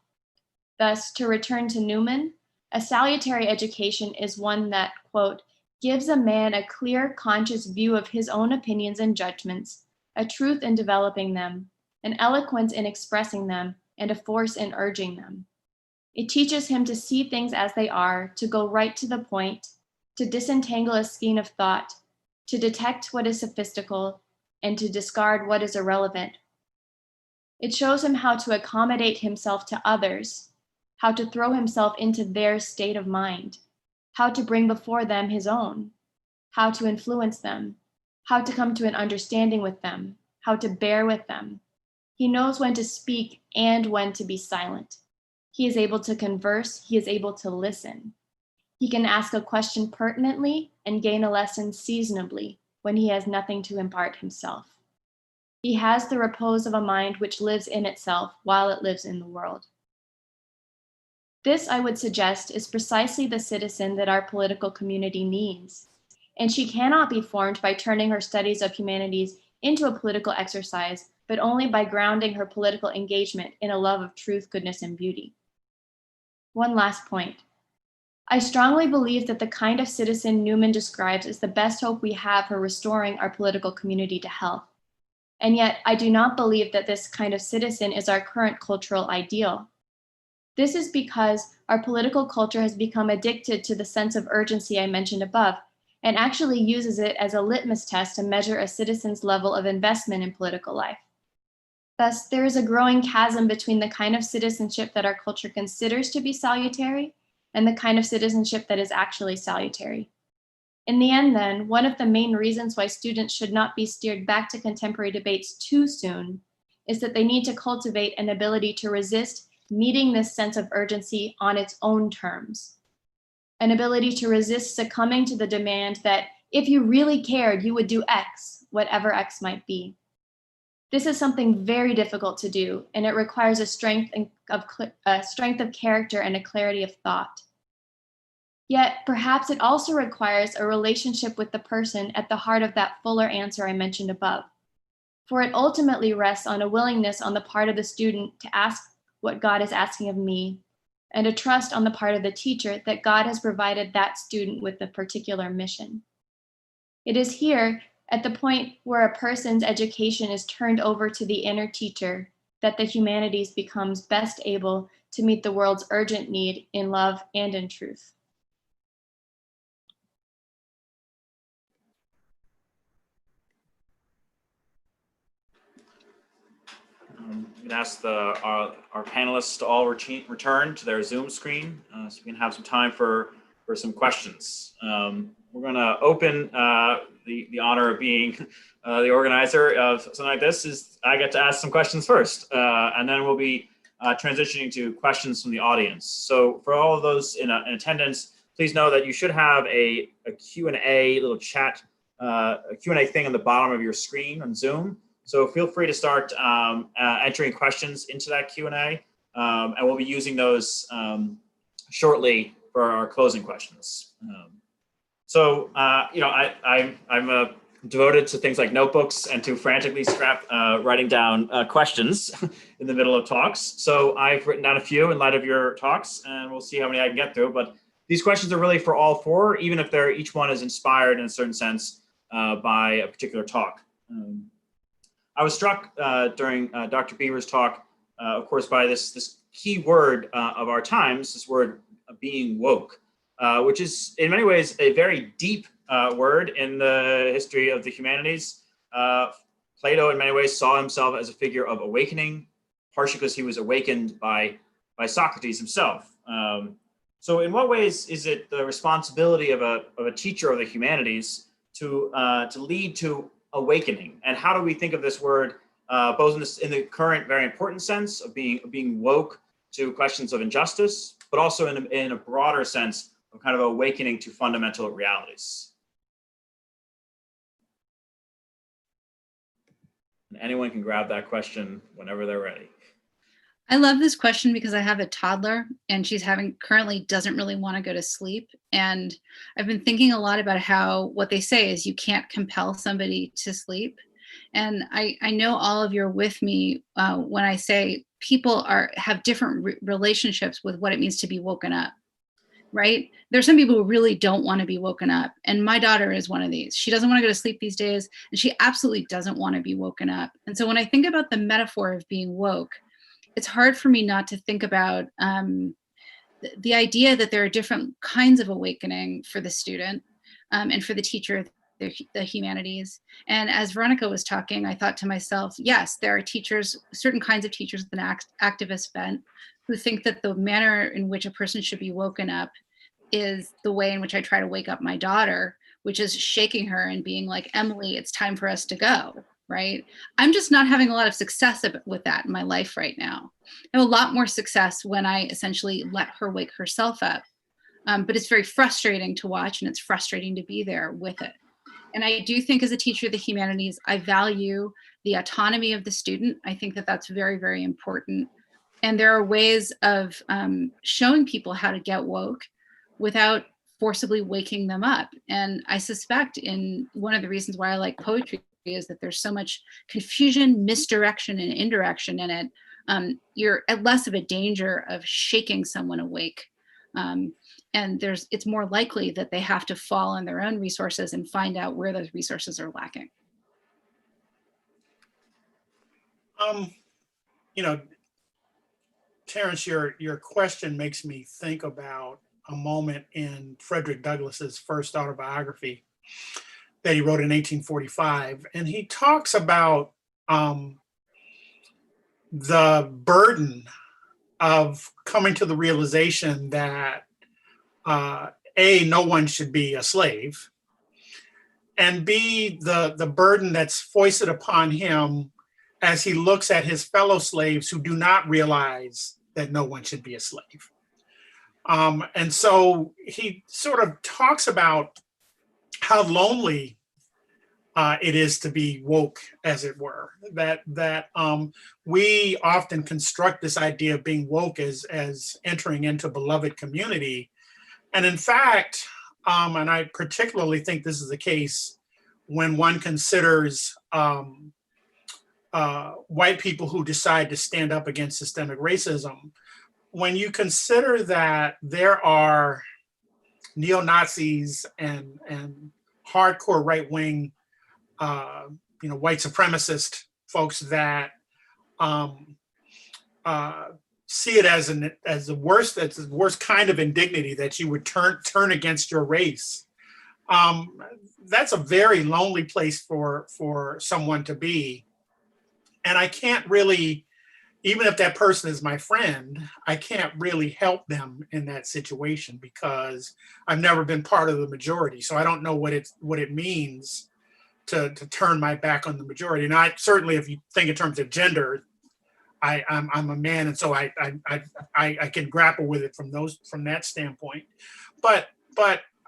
Thus, to return to Newman, a salutary education is one that, quote, gives a man a clear, conscious view of his own opinions and judgments, a truth in developing them, an eloquence in expressing them, and a force in urging them. It teaches him to see things as they are, to go right to the point, to disentangle a skein of thought, to detect what is sophistical, and to discard what is irrelevant. It shows him how to accommodate himself to others, how to throw himself into their state of mind, how to bring before them his own, how to influence them, how to come to an understanding with them, how to bear with them. He knows when to speak and when to be silent. He is able to converse, he is able to listen. He can ask a question pertinently and gain a lesson seasonably when he has nothing to impart himself. He has the repose of a mind which lives in itself while it lives in the world. This, I would suggest, is precisely the citizen that our political community needs. And she cannot be formed by turning her studies of humanities into a political exercise, but only by grounding her political engagement in a love of truth, goodness, and beauty. One last point. I strongly believe that the kind of citizen Newman describes is the best hope we have for restoring our political community to health. And yet, I do not believe that this kind of citizen is our current cultural ideal. This is because our political culture has become addicted to the sense of urgency I mentioned above, and actually uses it as a litmus test to measure a citizen's level of investment in political life. Thus, there is a growing chasm between the kind of citizenship that our culture considers to be salutary and the kind of citizenship that is actually salutary. In the end, then, one of the main reasons why students should not be steered back to contemporary debates too soon is that they need to cultivate an ability to resist meeting this sense of urgency on its own terms, an ability to resist succumbing to the demand that if you really cared, you would do X, whatever X might be. This is something very difficult to do, and it requires a strength of character and a clarity of thought. Yet, perhaps it also requires a relationship with the person at the heart of that fuller answer I mentioned above, for it ultimately rests on a willingness on the part of the student to ask what God is asking of me, and a trust on the part of the teacher that God has provided that student with a particular mission. It is here, at the point where a person's education is turned over to the inner teacher, that the humanities becomes best able to meet the world's urgent need in love and in truth. I'm going to ask our panelists to all return to their Zoom screen so we can have some time for some questions. We're going to open the honor of being the organizer of something like this is I get to ask some questions first, and then we'll be transitioning to questions from the audience. So for all of those in attendance, please know that you should have a Q&A little chat, a Q&A thing on the bottom of your screen on Zoom. So feel free to start entering questions into that Q&A, and we'll be using those shortly for our closing questions. I'm devoted to things like notebooks and to frantically writing down questions in the middle of talks. So I've written down a few in light of your talks, and we'll see how many I can get through. But these questions are really for all four, even if each one is inspired in a certain sense by a particular talk. I was struck during Dr. Beavers' talk, of course, by this key word of our times, this word being woke, which is in many ways a very deep word in the history of the humanities. Plato in many ways saw himself as a figure of awakening, partially because he was awakened by Socrates himself. So in what ways is it the responsibility of a teacher of the humanities to lead to awakening? And how do we think of this word both in the current very important sense of being woke to questions of injustice, but also in a broader sense of kind of awakening to fundamental realities? And anyone can grab that question whenever they're ready. I love this question because I have a toddler and she's currently doesn't really want to go to sleep. And I've been thinking a lot about how what they say is you can't compel somebody to sleep. And I know all of you are with me when I say people have different relationships with what it means to be woken up. right? There's some people who really don't want to be woken up. And my daughter is one of these. She doesn't want to go to sleep these days, and she absolutely doesn't want to be woken up. And so when I think about the metaphor of being woke, it's hard for me not to think about the idea that there are different kinds of awakening for the student and for the teacher, the humanities. And as Veronica was talking, I thought to myself, yes, there are teachers, certain kinds of teachers with an activist bent who think that the manner in which a person should be woken up is the way in which I try to wake up my daughter, which is shaking her and being like, Emily, it's time for us to go, right? I'm just not having a lot of success with that in my life right now. I have a lot more success when I essentially let her wake herself up. But it's very frustrating to watch, and it's frustrating to be there with it. And I do think as a teacher of the humanities, I value the autonomy of the student. I think that that's very, very important. And there are ways of showing people how to get woke without forcibly waking them up. And I suspect in one of the reasons why I like poetry is that there's so much confusion, misdirection, and indirection in it. You're at less of a danger of shaking someone awake. And it's more likely that they have to fall on their own resources and find out where those resources are lacking. You know, Terence, your question makes me think about a moment in Frederick Douglass's first autobiography that he wrote in 1845. And he talks about the burden of coming to the realization that A, no one should be a slave, and B, the burden that's foisted upon him as he looks at his fellow slaves who do not realize that no one should be a slave. And so he sort of talks about how lonely it is to be woke, as it were, that we often construct this idea of being woke as entering into beloved community. And in fact, and I particularly think this is the case when one considers white people who decide to stand up against systemic racism, when you consider that there are neo-Nazis and hardcore right-wing white supremacist folks that see it as the worst kind of indignity that you would turn against your race. That's a very lonely place for someone to be. And I can't really, even if that person is my friend, I can't really help them in that situation because I've never been part of the majority. So I don't know what it means to turn my back on the majority. And I certainly, if you think in terms of gender, I'm a man, and so I can grapple with it from that standpoint. But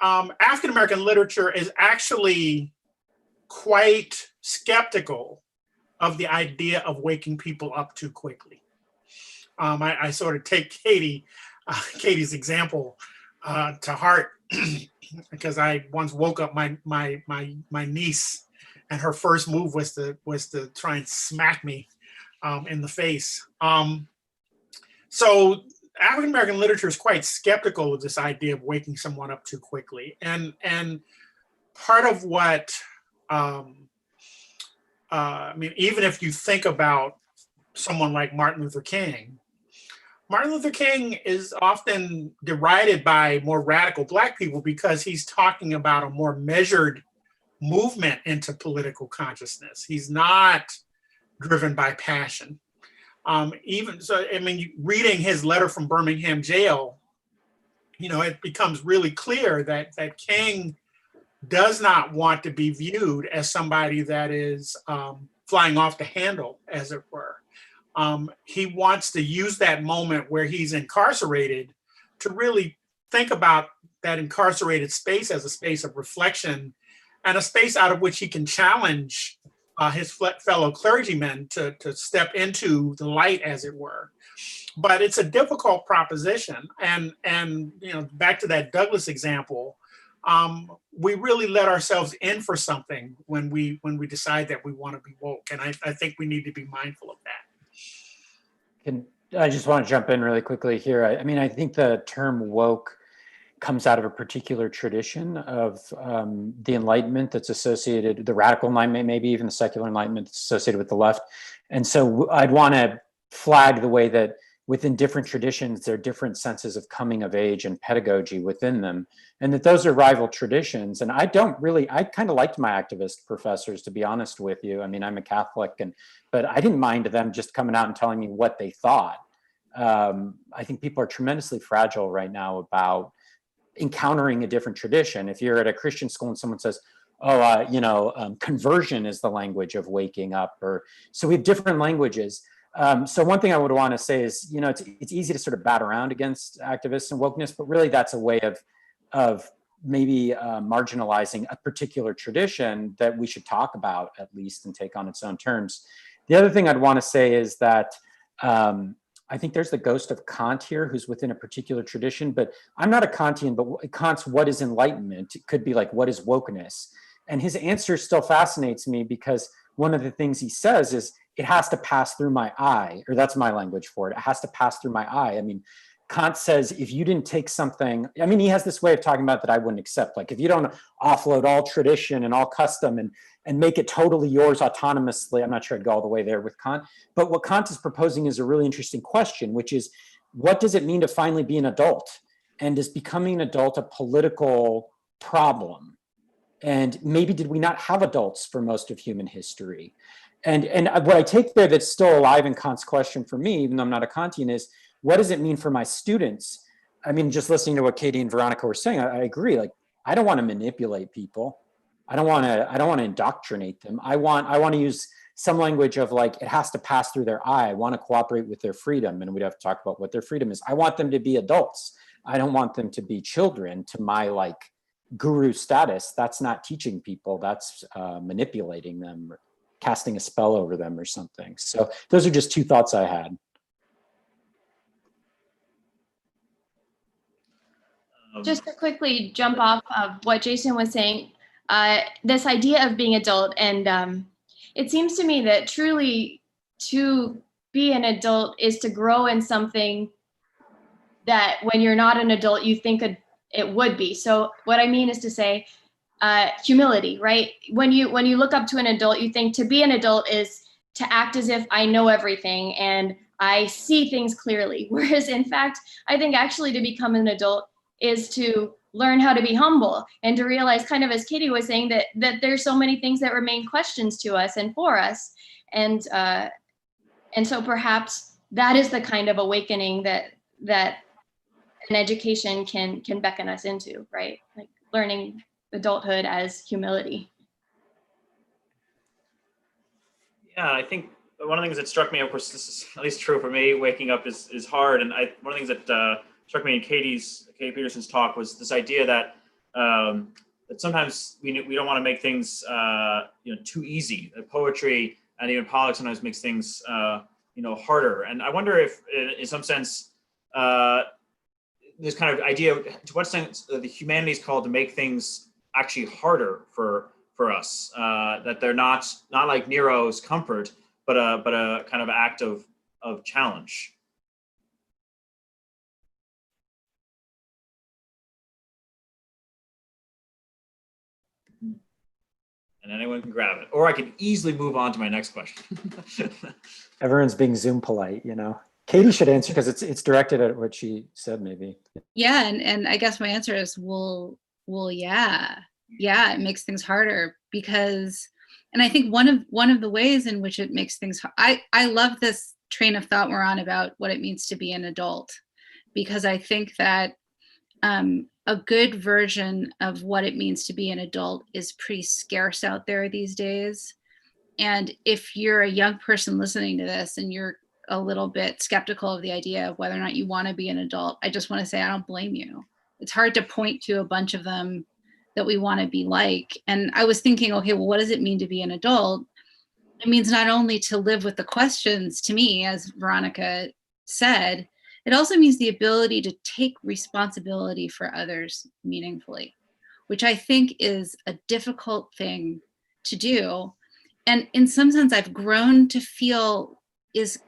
African American literature is actually quite skeptical of the idea of waking people up too quickly. I sort of take Katie's example to heart because I once woke up my niece, and her first move was to try and smack me in the face. So African American literature is quite skeptical of this idea of waking someone up too quickly, and part of what I mean, even if you think about someone like Martin Luther King is often derided by more radical Black people because he's talking about a more measured movement into political consciousness. He's not driven by passion. Even so, I mean, reading his letter from Birmingham jail, it becomes really clear that King does not want to be viewed as somebody that is flying off the handle, as it were. He wants to use that moment where he's incarcerated to really think about that incarcerated space as a space of reflection and a space out of which he can challenge his fellow clergymen to step into the light, as it were. But it's a difficult proposition. And back to that Douglass example, we really let ourselves in for something when we decide that we want to be woke. And I think we need to be mindful of that. I just want to jump in really quickly here. I mean, I think the term woke comes out of a particular tradition of the Enlightenment that's associated, the radical Enlightenment, maybe even the secular Enlightenment that's associated with the left. And so I'd want to flag the way that within different traditions, there are different senses of coming of age and pedagogy within them, and that those are rival traditions. And I kind of liked my activist professors, to be honest with you. I mean, I'm a Catholic, but I didn't mind them just coming out and telling me what they thought. I think people are tremendously fragile right now about encountering a different tradition. If you're at a Christian school and someone says, conversion is the language of waking up, so we have different languages. So one thing I would want to say is, it's easy to sort of bat around against activists and wokeness, but really that's a way of maybe marginalizing a particular tradition that we should talk about at least and take on its own terms. The other thing I'd want to say is that I think there's the ghost of Kant here, who's within a particular tradition, but I'm not a Kantian, but Kant's what is enlightenment? It could be like, what is wokeness? And his answer still fascinates me because one of the things he says is, it has to pass through my eye, or that's my language for it. It has to pass through my eye. I mean, Kant says, if you didn't take something, I mean, he has this way of talking about that I wouldn't accept. Like, if you don't offload all tradition and all custom and make it totally yours autonomously, I'm not sure I'd go all the way there with Kant. But what Kant is proposing is a really interesting question, which is, what does it mean to finally be an adult? And is becoming an adult a political problem? And maybe did we not have adults for most of human history? And what I take there that's still alive in Kant's question for me, even though I'm not a Kantian, is what does it mean for my students? I mean, just listening to what Katie and Veronica were saying, I agree. Like, I don't want to manipulate people. I don't want to indoctrinate them. I want to use some language of like, it has to pass through their eye. I want to cooperate with their freedom. And we'd have to talk about what their freedom is. I want them to be adults. I don't want them to be children to my like guru status. That's not teaching people. That's manipulating them, or casting a spell over them or something. So those are just two thoughts I had. Just to quickly jump off of what Jason was saying, this idea of being adult, and it seems to me that truly to be an adult is to grow in something that when you're not an adult, you think it would be. So what I mean is to say, humility, right? When you look up to an adult, you think to be an adult is to act as if I know everything and I see things clearly. Whereas in fact, I think actually to become an adult is to learn how to be humble and to realize, kind of as Katie was saying, that there's so many things that remain questions to us and for us. And so perhaps that is the kind of awakening that an education can beckon us into, right? Like learning adulthood as humility. Yeah, I think one of the things that struck me, of course, this is at least true for me, waking up is hard. And one of the things that struck me in Katie Peterson's talk was this idea that that sometimes we don't want to make things too easy. Poetry and even politics sometimes makes things harder. And I wonder if, in some sense, this kind of idea, to what extent the humanities called to make things actually harder for us, that they're not like Nero's comfort, but a kind of act of challenge. And anyone can grab it, or I can easily move on to my next question. Everyone's being Zoom polite, Katie should answer because it's directed at what she said, maybe. Yeah, and I guess my answer is, well, yeah, it makes things harder because, and I think one of the ways in which it makes things, I love this train of thought we're on about what it means to be an adult, because I think that a good version of what it means to be an adult is pretty scarce out there these days. And if you're a young person listening to this and you're a little bit skeptical of the idea of whether or not you want to be an adult, I just want to say, I don't blame you. It's hard to point to a bunch of them that we want to be like. And I was thinking, okay, well, what does it mean to be an adult? It means not only to live with the questions, to me, as Veronica said, it also means the ability to take responsibility for others meaningfully, which I think is a difficult thing to do. And in some sense, I've grown to feel is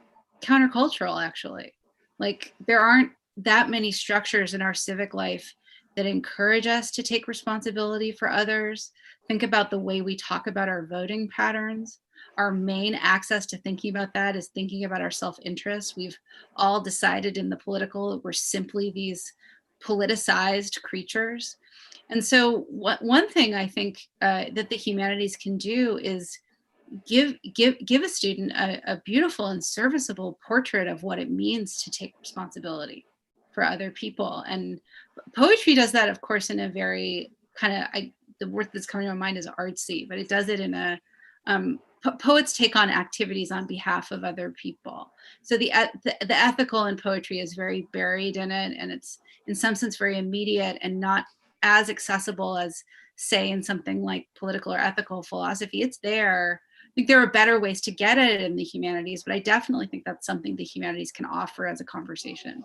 countercultural, actually. Like, there aren't that many structures in our civic life that encourage us to take responsibility for others. Think about the way we talk about our voting patterns. Our main access to thinking about that is thinking about our self-interest. We've all decided in the political that we're simply these politicized creatures. And so one thing I think that the humanities can do is give a student a beautiful and serviceable portrait of what it means to take responsibility for other people. And poetry does that, of course, in a very kind of, the word that's coming to my mind is artsy, but it does it in a, poets take on activities on behalf of other people. So the ethical in poetry is very buried in it, and it's in some sense very immediate and not as accessible as, say, in something like political or ethical philosophy. It's there. I think there are better ways to get at it in the humanities, but I definitely think that's something the humanities can offer as a conversation.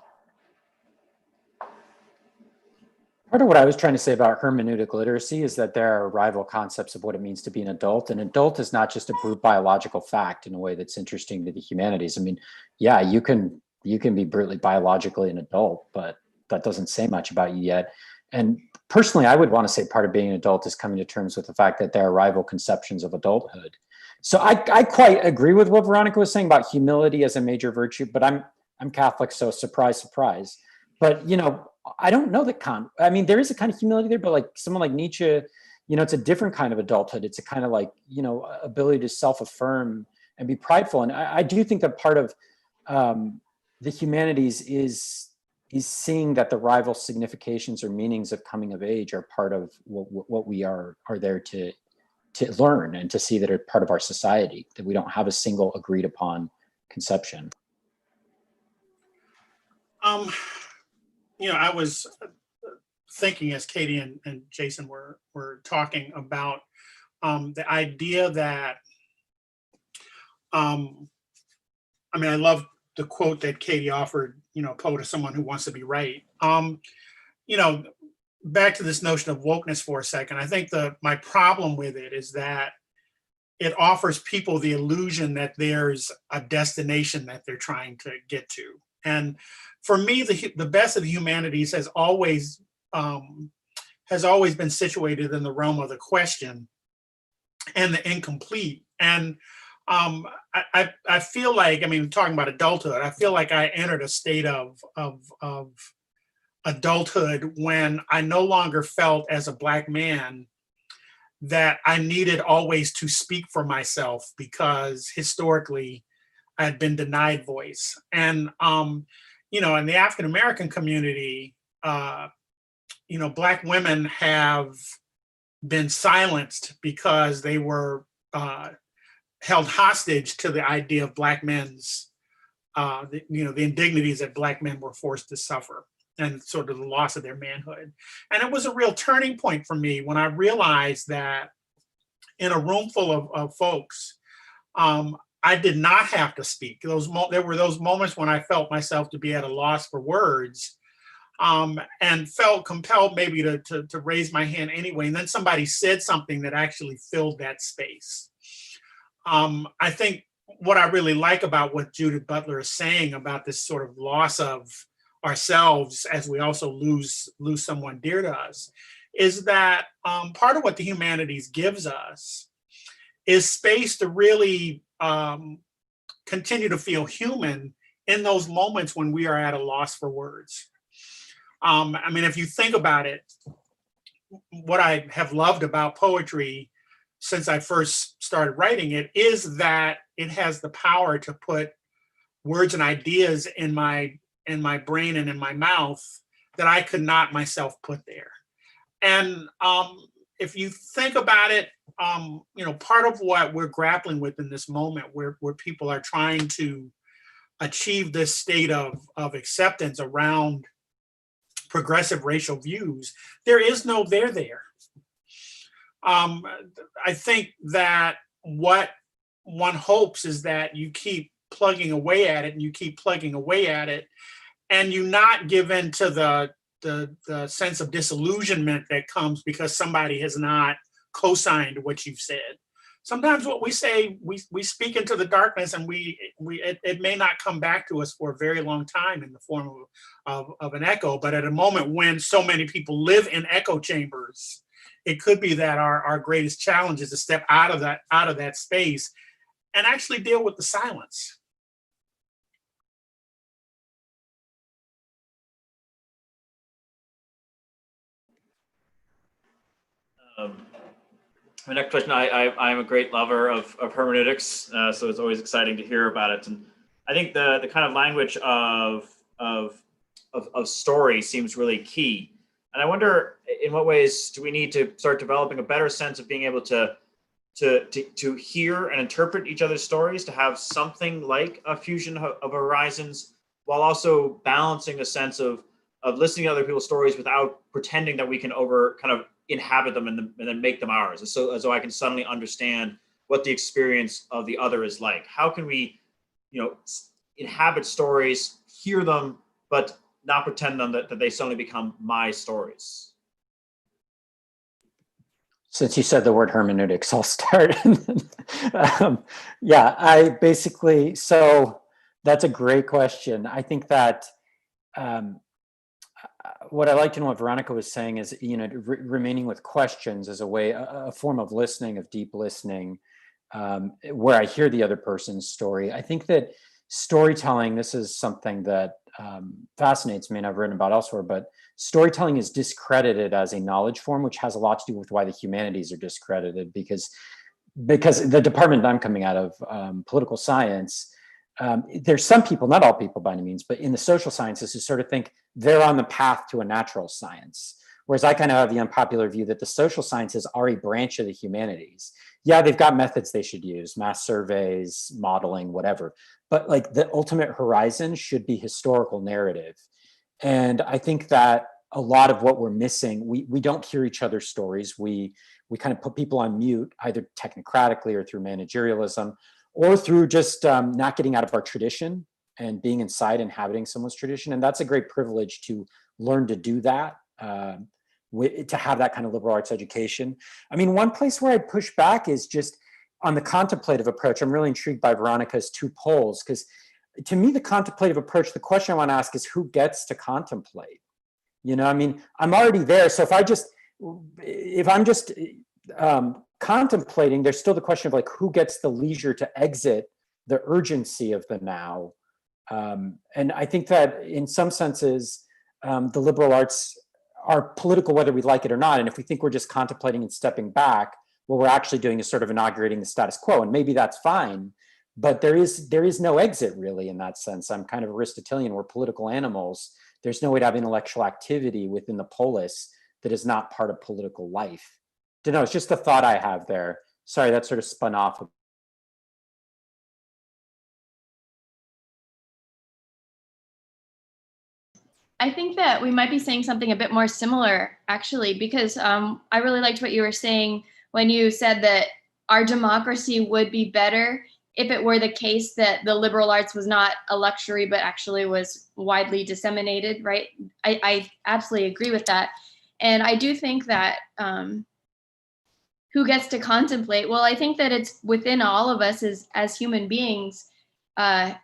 Part of what I was trying to say about hermeneutic literacy is that there are rival concepts of what it means to be an adult. An adult is not just a brute biological fact in a way that's interesting to the humanities. I mean, yeah, you can be brutally biologically an adult, but that doesn't say much about you yet. And personally, I would want to say part of being an adult is coming to terms with the fact that there are rival conceptions of adulthood. So I quite agree with what Veronica was saying about humility as a major virtue, but I'm Catholic, so surprise, surprise. But, you know, I don't know that I mean, there is a kind of humility there, but like someone like Nietzsche, you know, it's a different kind of adulthood. It's a kind of like, you know, ability to self-affirm and be prideful. And I do think that part of the humanities is seeing that the rival significations or meanings of coming of age are part of what we are there to learn and to see that are part of our society, that we don't have a single agreed upon conception. You know, I was thinking as Katie and Jason were talking about the idea that, I mean, I love the quote that Katie offered, you know, poet is someone who wants to be right. You know, back to this notion of wokeness for a second, I think my problem with it is that it offers people the illusion that there's a destination that they're trying to get to. And for me, the best of the humanities has always been situated in the realm of the question and the incomplete. And I feel like, I mean, talking about adulthood, I feel like I entered a state of adulthood when I no longer felt as a Black man that I needed always to speak for myself because historically I had been denied voice. And you know, in the African American community, you know, Black women have been silenced because they were held hostage to the idea of Black men's, you know, the indignities that Black men were forced to suffer and sort of the loss of their manhood. And it was a real turning point for me when I realized that in a room full of folks, I did not have to speak. There were those moments when I felt myself to be at a loss for words, and felt compelled maybe to raise my hand anyway. And then somebody said something that actually filled that space. I think what I really like about what Judith Butler is saying about this sort of loss of ourselves as we also lose someone dear to us is that part of what the humanities gives us is space to really continue to feel human in those moments when we are at a loss for words. I mean, if you think about it, what I have loved about poetry since I first started writing it is that it has the power to put words and ideas in my brain and in my mouth that I could not myself put there. And if you think about it, you know, part of what we're grappling with in this moment where people are trying to achieve this state of acceptance around progressive racial views, there is no there. I think that what one hopes is that you keep plugging away at it and you keep plugging away at it and you not give in to the sense of disillusionment that comes because somebody has not co-signed what you've said. sometimes what we say, we speak into the darkness, and it may not come back to us for a very long time in the form of an echo. But at a moment when so many people live in echo chambers, it could be that our greatest challenge is to step out of that space and actually deal with the silence. My next question, I'm a great lover of hermeneutics, so it's always exciting to hear about it. And I think the kind of language of story seems really key. And I wonder, in what ways do we need to start developing a better sense of being able to hear and interpret each other's stories, to have something like a fusion of horizons, while also balancing a sense of listening to other people's stories without pretending that we can kind of inhabit them and then make them ours, as though I can suddenly understand what the experience of the other is like. How can we, inhabit stories, hear them, but not pretend that they suddenly become my stories? Since you said the word hermeneutics, I'll start. Yeah, so that's a great question. I think that what I liked in what Veronica was saying is, remaining with questions as a way, a form of listening, of deep listening, where I hear the other person's story. I think that storytelling, this is something that fascinates me and I've written about elsewhere, but storytelling is discredited as a knowledge form, which has a lot to do with why the humanities are discredited, because the department I'm coming out of, political science, there's some people, not all people by any means, but in the social sciences who sort of think they're on the path to a natural science. Whereas I kind of have the unpopular view that the social sciences are a branch of the humanities. Yeah, they've got methods they should use, mass surveys, modeling, whatever. But like the ultimate horizon should be historical narrative. And I think that a lot of what we're missing, we don't hear each other's stories. We kind of put people on mute, either technocratically or through managerialism, or through just not getting out of our tradition and being inside inhabiting someone's tradition. And that's a great privilege to learn to do that, to have that kind of liberal arts education. I mean, one place where I'd push back is just on the contemplative approach. I'm really intrigued by Veronica's two polls, because to me, the contemplative approach, the question I want to ask is who gets to contemplate? I mean, I'm already there. So if I'm just contemplating, there's still the question of like, who gets the leisure to exit the urgency of the now? And I think that in some senses, the liberal arts are political, whether we like it or not. And if we think we're just contemplating and stepping back, what we're actually doing is sort of inaugurating the status quo. And maybe that's fine, but there is no exit really in that sense. I'm kind of Aristotelian, we're political animals. There's no way to have intellectual activity within the polis that is not part of political life. Don't know, it's just a thought I have there. Sorry, that sort of spun off. I think that we might be saying something a bit more similar, actually, because I really liked what you were saying when you said that our democracy would be better if it were the case that the liberal arts was not a luxury, but actually was widely disseminated, right? I absolutely agree with that. And I do think that who gets to contemplate? Well, I think that it's within all of us as human beings. I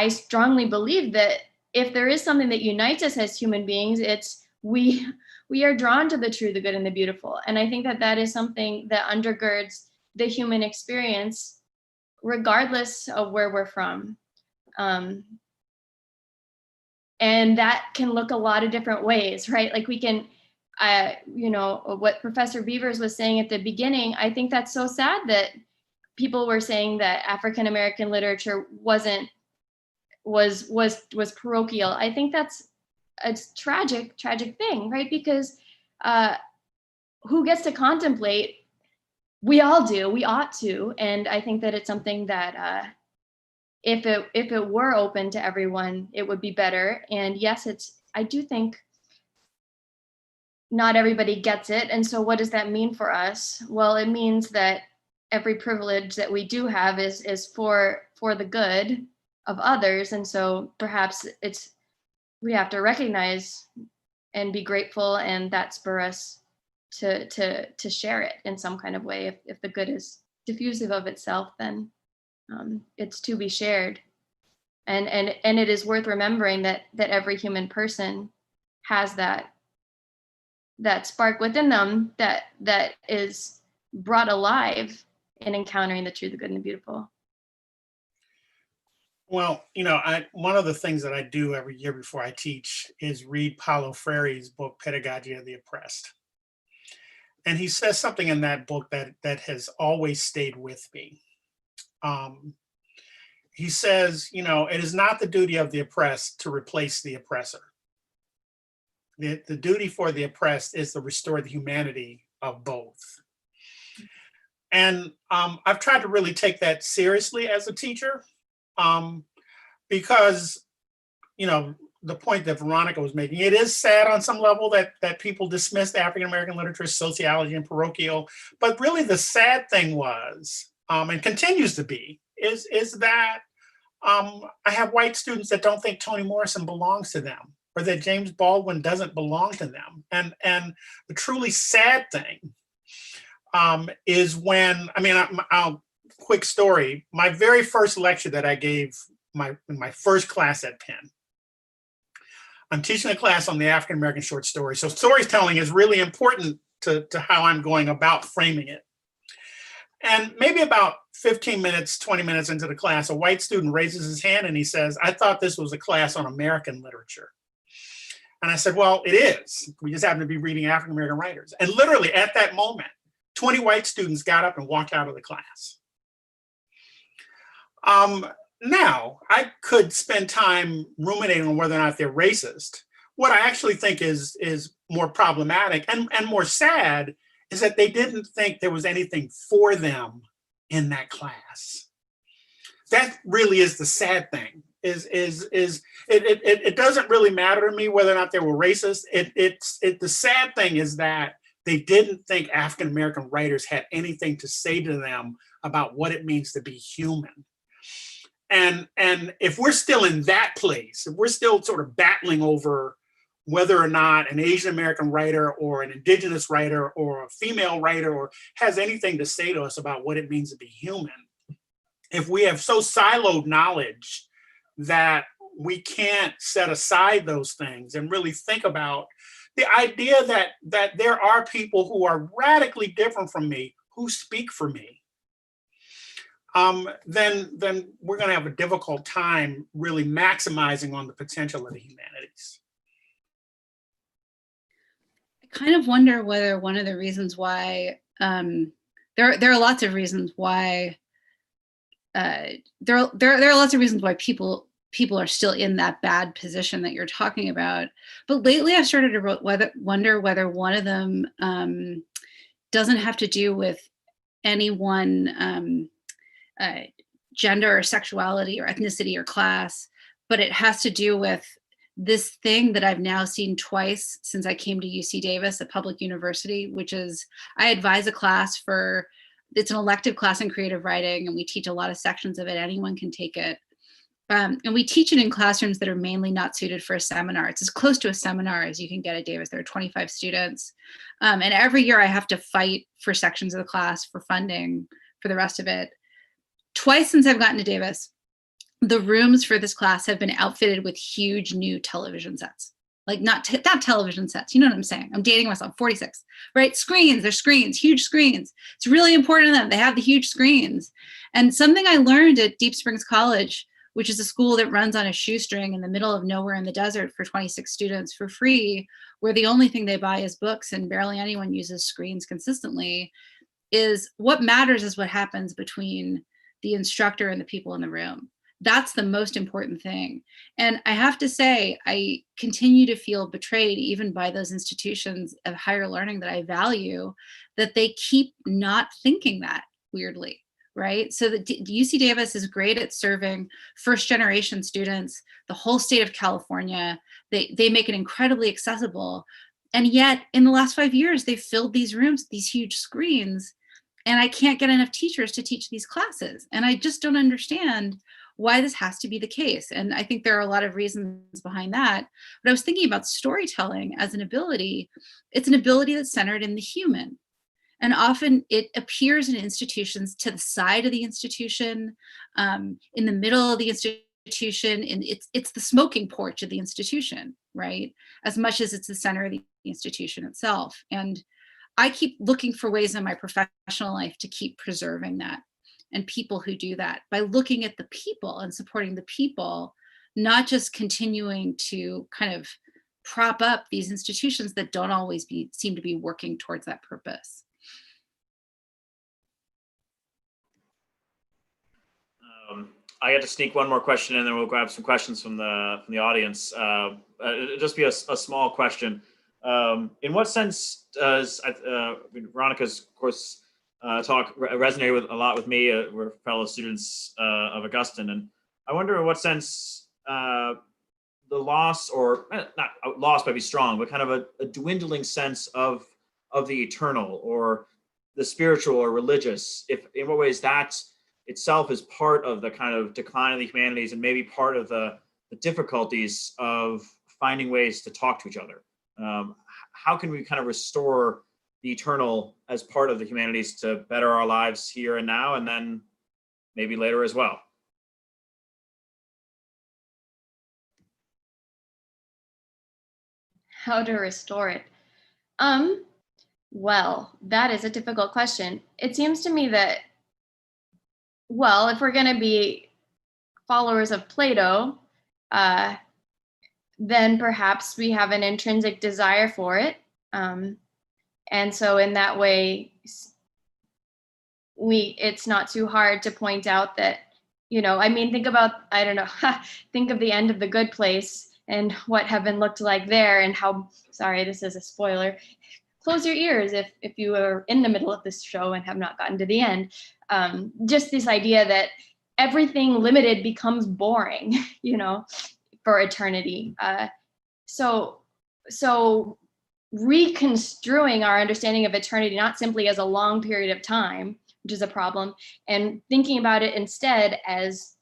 strongly believe that if there is something that unites us as human beings, it's we are drawn to the true, the good, and the beautiful. And I think that is something that undergirds the human experience, regardless of where we're from. And that can look a lot of different ways, right? Like we can, what Professor Beavers was saying at the beginning, I think that's so sad that people were saying that African-American literature was parochial. I think that's a tragic thing, right? Because who gets to contemplate? We all do, we ought to. And I think that it's something that if it were open to everyone, it would be better. And yes, I do think not everybody gets it. And so what does that mean for us? Well, it means that every privilege that we do have is for the good of others. And so perhaps we have to recognize and be grateful, and that spur us to share it in some kind of way. If the good is diffusive of itself, then it's to be shared. And it is worth remembering that every human person has that spark within them that is brought alive in encountering the true, the good, and the beautiful. Well, one of the things that I do every year before I teach is read Paulo Freire's book, Pedagogy of the Oppressed. And he says something in that book that has always stayed with me. He says, it is not the duty of the oppressed to replace the oppressor. The duty for the oppressed is to restore the humanity of both. And I've tried to really take that seriously as a teacher, because, the point that Veronica was making, it is sad on some level that people dismissed African-American literature, sociology, and parochial. But really the sad thing was, and continues to be, is that I have white students that don't think Toni Morrison belongs to them, or that James Baldwin doesn't belong to them. And the truly sad thing is when, I'll quick story, my very first lecture that I gave in my first class at Penn, I'm teaching a class on the African-American short story. So storytelling is really important to how I'm going about framing it. And maybe about 15 minutes, 20 minutes into the class, a white student raises his hand and he says, "I thought this was a class on American literature." And I said, "Well, it is. We just happen to be reading African-American writers." And literally at that moment, 20 white students got up and walked out of the class. Now, I could spend time ruminating on whether or not they're racist. What I actually think is more problematic and more sad is that they didn't think there was anything for them in that class. That really is the sad thing. It doesn't really matter to me whether or not they were racist. The sad thing is that they didn't think African-American writers had anything to say to them about what it means to be human. And if we're still in that place, if we're still sort of battling over whether or not an Asian American writer or an indigenous writer or a female writer or has anything to say to us about what it means to be human, if we have so siloed knowledge that we can't set aside those things and really think about the idea that there are people who are radically different from me who speak for me, then we're going to have a difficult time really maximizing on the potential of the humanities. I kind of wonder whether one of the reasons why there are lots of reasons why there are lots of reasons why people are still in that bad position that you're talking about. But lately, I've started to wonder whether one of them doesn't have to do with any one gender or sexuality or ethnicity or class, but it has to do with this thing that I've now seen twice since I came to UC Davis, a public university, which is I advise a class it's an elective class in creative writing, and we teach a lot of sections of it. Anyone can take it. And we teach it in classrooms that are mainly not suited for a seminar. It's as close to a seminar as you can get at Davis. There are 25 students. And every year I have to fight for sections of the class for funding for the rest of it. Twice since I've gotten to Davis, the rooms for this class have been outfitted with huge new television sets. Like not television sets, you know what I'm saying? I'm dating myself, 46, right? Screens, they're screens, huge screens. It's really important to them. They have the huge screens. And something I learned at Deep Springs College, which is a school that runs on a shoestring in the middle of nowhere in the desert for 26 students for free, where the only thing they buy is books and barely anyone uses screens consistently, is what matters is what happens between the instructor and the people in the room. That's the most important thing. And I have to say, I continue to feel betrayed even by those institutions of higher learning that I value, that they keep not thinking that, weirdly, right? So the UC Davis is great at serving first generation students, the whole state of California. They make it incredibly accessible. And yet in the last 5 years, they've filled these rooms, these huge screens, and I can't get enough teachers to teach these classes. And I just don't understand why this has to be the case. And I think there are a lot of reasons behind that. But I was thinking about storytelling as an ability. It's an ability that's centered in the human. And often it appears in institutions to the side of the institution, in the middle of the institution, and it's the smoking porch of the institution, right? As much as it's the center of the institution itself. And I keep looking for ways in my professional life to keep preserving that, and people who do that by looking at the people and supporting the people, not just continuing to kind of prop up these institutions that don't always seem to be working towards that purpose. I got to sneak one more question in, and then we'll grab some questions from the audience. It'll just be a small question. In what sense does Veronica's, of course, talk resonated with a lot with me? We're fellow students of Augustine, and I wonder in what sense the loss, or not loss might be strong, but kind of a dwindling sense of the eternal or the spiritual or religious, if in what ways that itself is part of the kind of decline of the humanities, and maybe part of the difficulties of finding ways to talk to each other. How can we kind of restore the eternal as part of the humanities to better our lives here and now, and then maybe later as well? How to restore it? Well, that is a difficult question. It seems to me that, well, if we're going to be followers of Plato, then perhaps we have an intrinsic desire for it. And so in that way, it's not too hard to point out that, I mean, think about, I don't know, think of the end of The Good Place and what heaven looked like there, and how, sorry, this is a spoiler. Close your ears if you are in the middle of this show and have not gotten to the end. Just this idea that everything limited becomes boring, for eternity. So reconstruing our understanding of eternity, not simply as a long period of time, which is a problem, and thinking about it instead as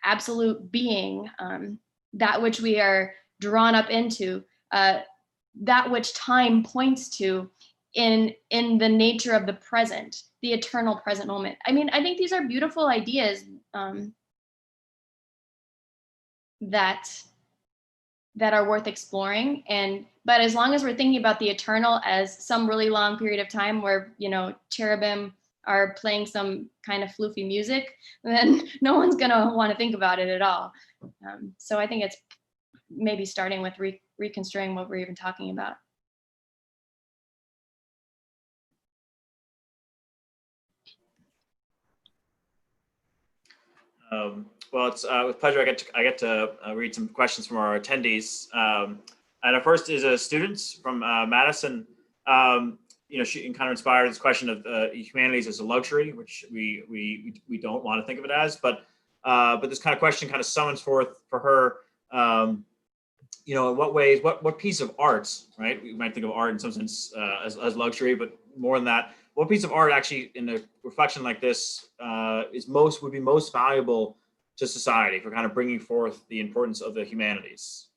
absolute being, that which we are drawn up into, that which time points to in the nature of the present, the eternal present moment. I mean, I think these are beautiful ideas that are worth exploring. But as long as we're thinking about the eternal as some really long period of time where, cherubim are playing some kind of floofy music, then no one's gonna want to think about it at all. So I think it's maybe starting with reconstruing what we're even talking about. Well, it's with pleasure. I get to read some questions from our attendees. And our first is a student from Madison. She kind of inspired this question of humanities as a luxury, which we don't want to think of it as, but this kind of question kind of summons forth for her. In what ways, what piece of art, right? We might think of art in some sense as luxury, but more than that, what piece of art actually, in a reflection like this, would be most valuable to society for kind of bringing forth the importance of the humanities?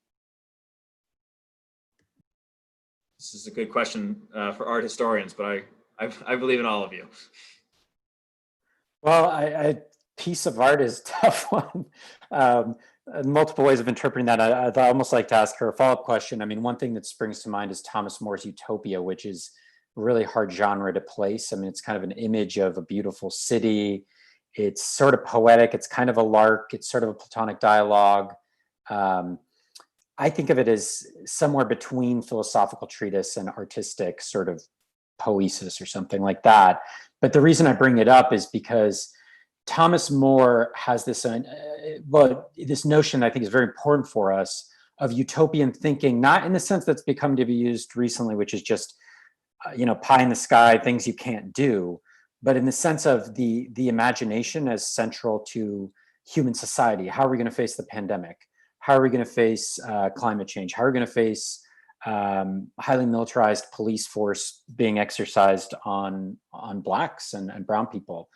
This is a good question for art historians, but I believe in all of you. Well, a piece of art is a tough one. Multiple ways of interpreting that. I'd almost like to ask her a follow-up question. I mean, one thing that springs to mind is Thomas More's Utopia, which is a really hard genre to place. I mean, it's kind of an image of a beautiful city. It's sort of poetic. It's kind of a lark. It's sort of a Platonic dialogue. I think of it as somewhere between philosophical treatise and artistic sort of poesis or something like that. But the reason I bring it up is because Thomas More has this, this notion I think is very important for us of utopian thinking, not in the sense that's become to be used recently, which is just, pie in the sky, things you can't do, but in the sense of the imagination as central to human society. How are we going to face the pandemic? How are we going to face climate change? How are we going to face highly militarized police force being exercised on Blacks and brown people.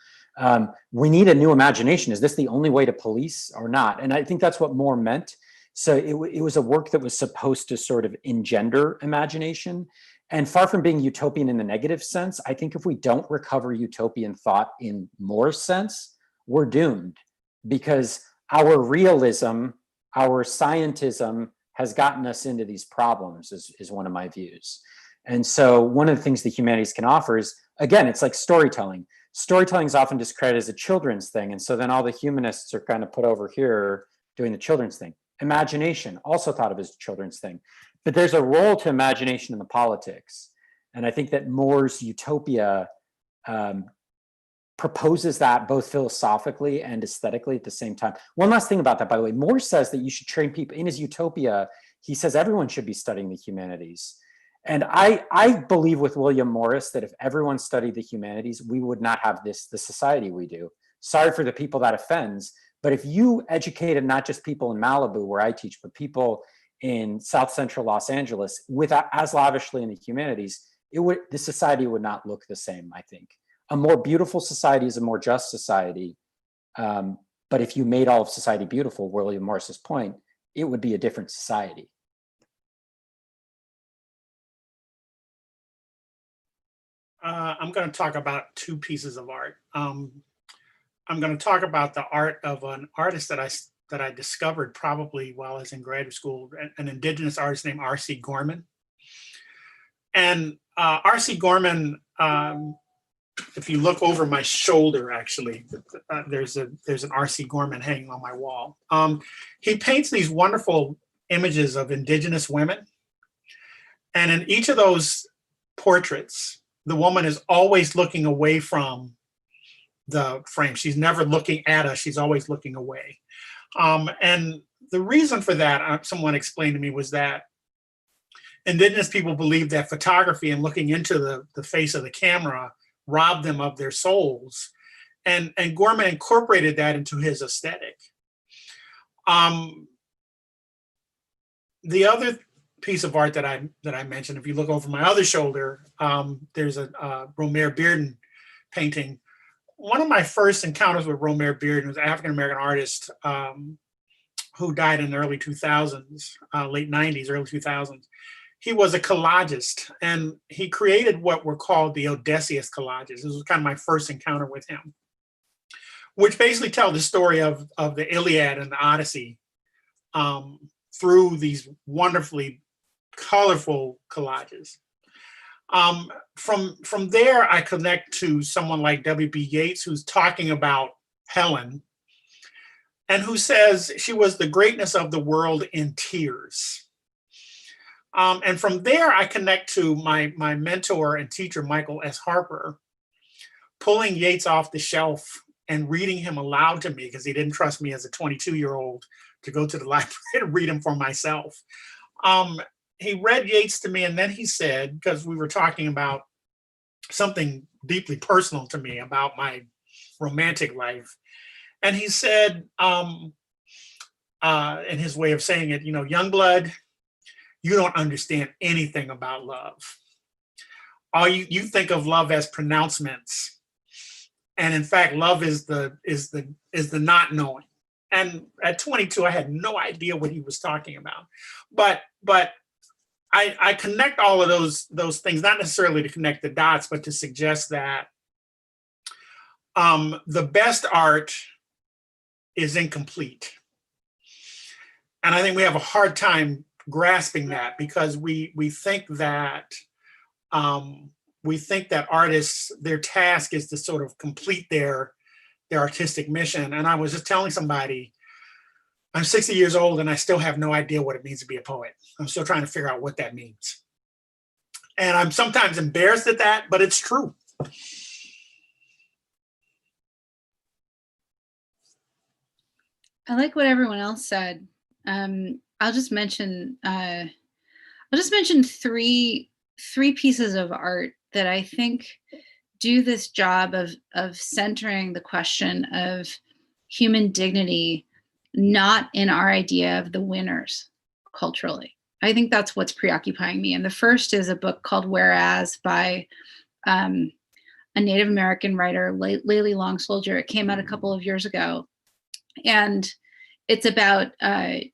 We need a new imagination. Is this the only way to police or not? And I think that's what Moore meant. So it was a work that was supposed to sort of engender imagination. And far from being utopian in the negative sense, I think if we don't recover utopian thought in Moore's sense, we're doomed, because our realism, our scientism has gotten us into these problems, is one of my views. And so one of the things the humanities can offer is, again, it's like storytelling. Storytelling is often discredited as a children's thing. And so then all the humanists are kind of put over here doing the children's thing. Imagination, also thought of as a children's thing. But there's a role to imagination in the politics. And I think that Moore's Utopia proposes that both philosophically and aesthetically at the same time. One last thing about that, by the way, Moore says that you should train people. In his Utopia, he says everyone should be studying the humanities. And I believe with William Morris that if everyone studied the humanities, we would not have the society we do. Sorry for the people that offends, but if you educated not just people in Malibu where I teach, but people in South Central Los Angeles with as lavishly in the humanities, the society would not look the same, I think. A more beautiful society is a more just society. But if you made all of society beautiful, William Morris's point, it would be a different society. I'm going to talk about two pieces of art. I'm going to talk about the art of an artist that I discovered probably while I was in graduate school, an indigenous artist named R.C. Gorman. And R.C. Gorman, if you look over my shoulder, actually, there's an R.C. Gorman hanging on my wall. He paints these wonderful images of indigenous women. And in each of those portraits, the woman is always looking away from the frame. She's never looking at us. She's always looking away. And the reason for that, someone explained to me, was that indigenous people believe that photography and looking into the face of the camera robbed them of their souls. And Gorman incorporated that into his aesthetic. The other piece of art that I mentioned, if you look over my other shoulder, there's a Romare Bearden painting. One of my first encounters with Romare Bearden was an African-American artist who died in the early 2000s, late 90s, early 2000s. He was a collagist, and he created what were called the Odysseus collages. This was kind of my first encounter with him, which basically tell the story of the Iliad and the Odyssey through these wonderfully colorful collages. From there, I connect to someone like W.B. Yeats, who's talking about Helen, and who says she was the greatness of the world in tears. And from there, I connect to my mentor and teacher, Michael S. Harper, pulling Yeats off the shelf and reading him aloud to me, because he didn't trust me as a 22-year-old to go to the library to read him for myself. He read Yeats to me, and then he said, because we were talking about something deeply personal to me about my romantic life, and he said, in his way of saying it, Youngblood, you don't understand anything about love. All you think of love as pronouncements, and in fact, love is the not knowing. And at 22, I had no idea what he was talking about, but I connect all of those things, not necessarily to connect the dots, but to suggest that the best art is incomplete. And I think we have a hard time grasping that, because we think that artists, their task is to sort of complete their artistic mission. And I was just telling somebody, I'm 60 years old and I still have no idea what it means to be a poet. I'm still trying to figure out what that means. And I'm sometimes embarrassed at that, but it's true. I like what everyone else said. I'll just mention three pieces of art that I think do this job of centering the question of human dignity, not in our idea of the winners culturally. I think that's what's preoccupying me. And the first is a book called Whereas by a Native American writer, Layli Long Soldier. It came out a couple of years ago. And it's about the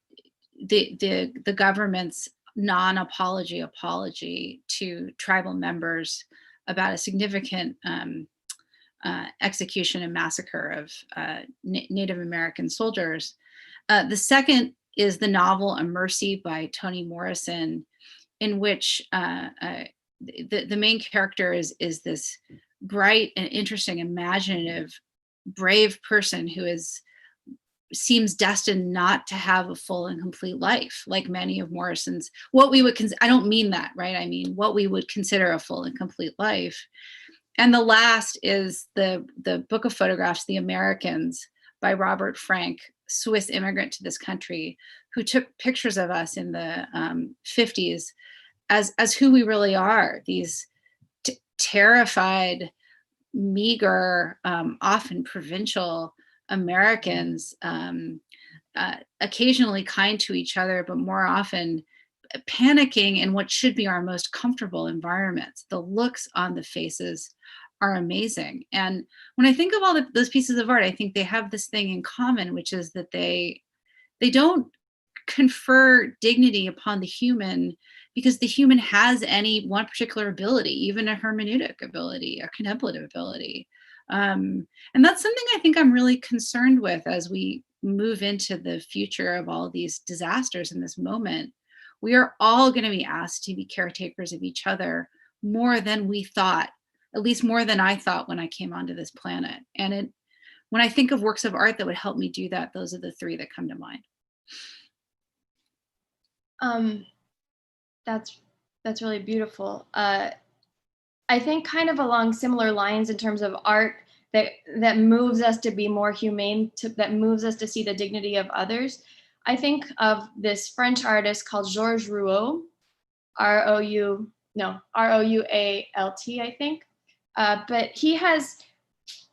government's non-apology apology to tribal members about a significant execution and massacre of Native American soldiers. The second is the novel A Mercy by Toni Morrison, in which the main character is this bright and interesting, imaginative, brave person who seems destined not to have a full and complete life, like many of Morrison's, what we would I don't mean that, right? I mean, what we would consider a full and complete life. And the last is the book of photographs, The Americans, by Robert Frank, Swiss immigrant to this country, who took pictures of us in the 50s as who we really are, these terrified, meager, often provincial Americans, occasionally kind to each other, but more often panicking in what should be our most comfortable environments. The looks on the faces are amazing. And when I think of all those pieces of art, I think they have this thing in common, which is that they don't confer dignity upon the human because the human has any one particular ability, even a hermeneutic ability, a contemplative ability. And that's something I think I'm really concerned with as we move into the future of all these disasters in this moment. We are all going to be asked to be caretakers of each other more than we thought, at least more than I thought when I came onto this planet. And when I think of works of art that would help me do that, those are the three that come to mind. That's really beautiful. I think kind of along similar lines in terms of art that moves us to be more humane, that moves us to see the dignity of others. I think of this French artist called Georges Rouault, R-O-U-A-L-T, I think. But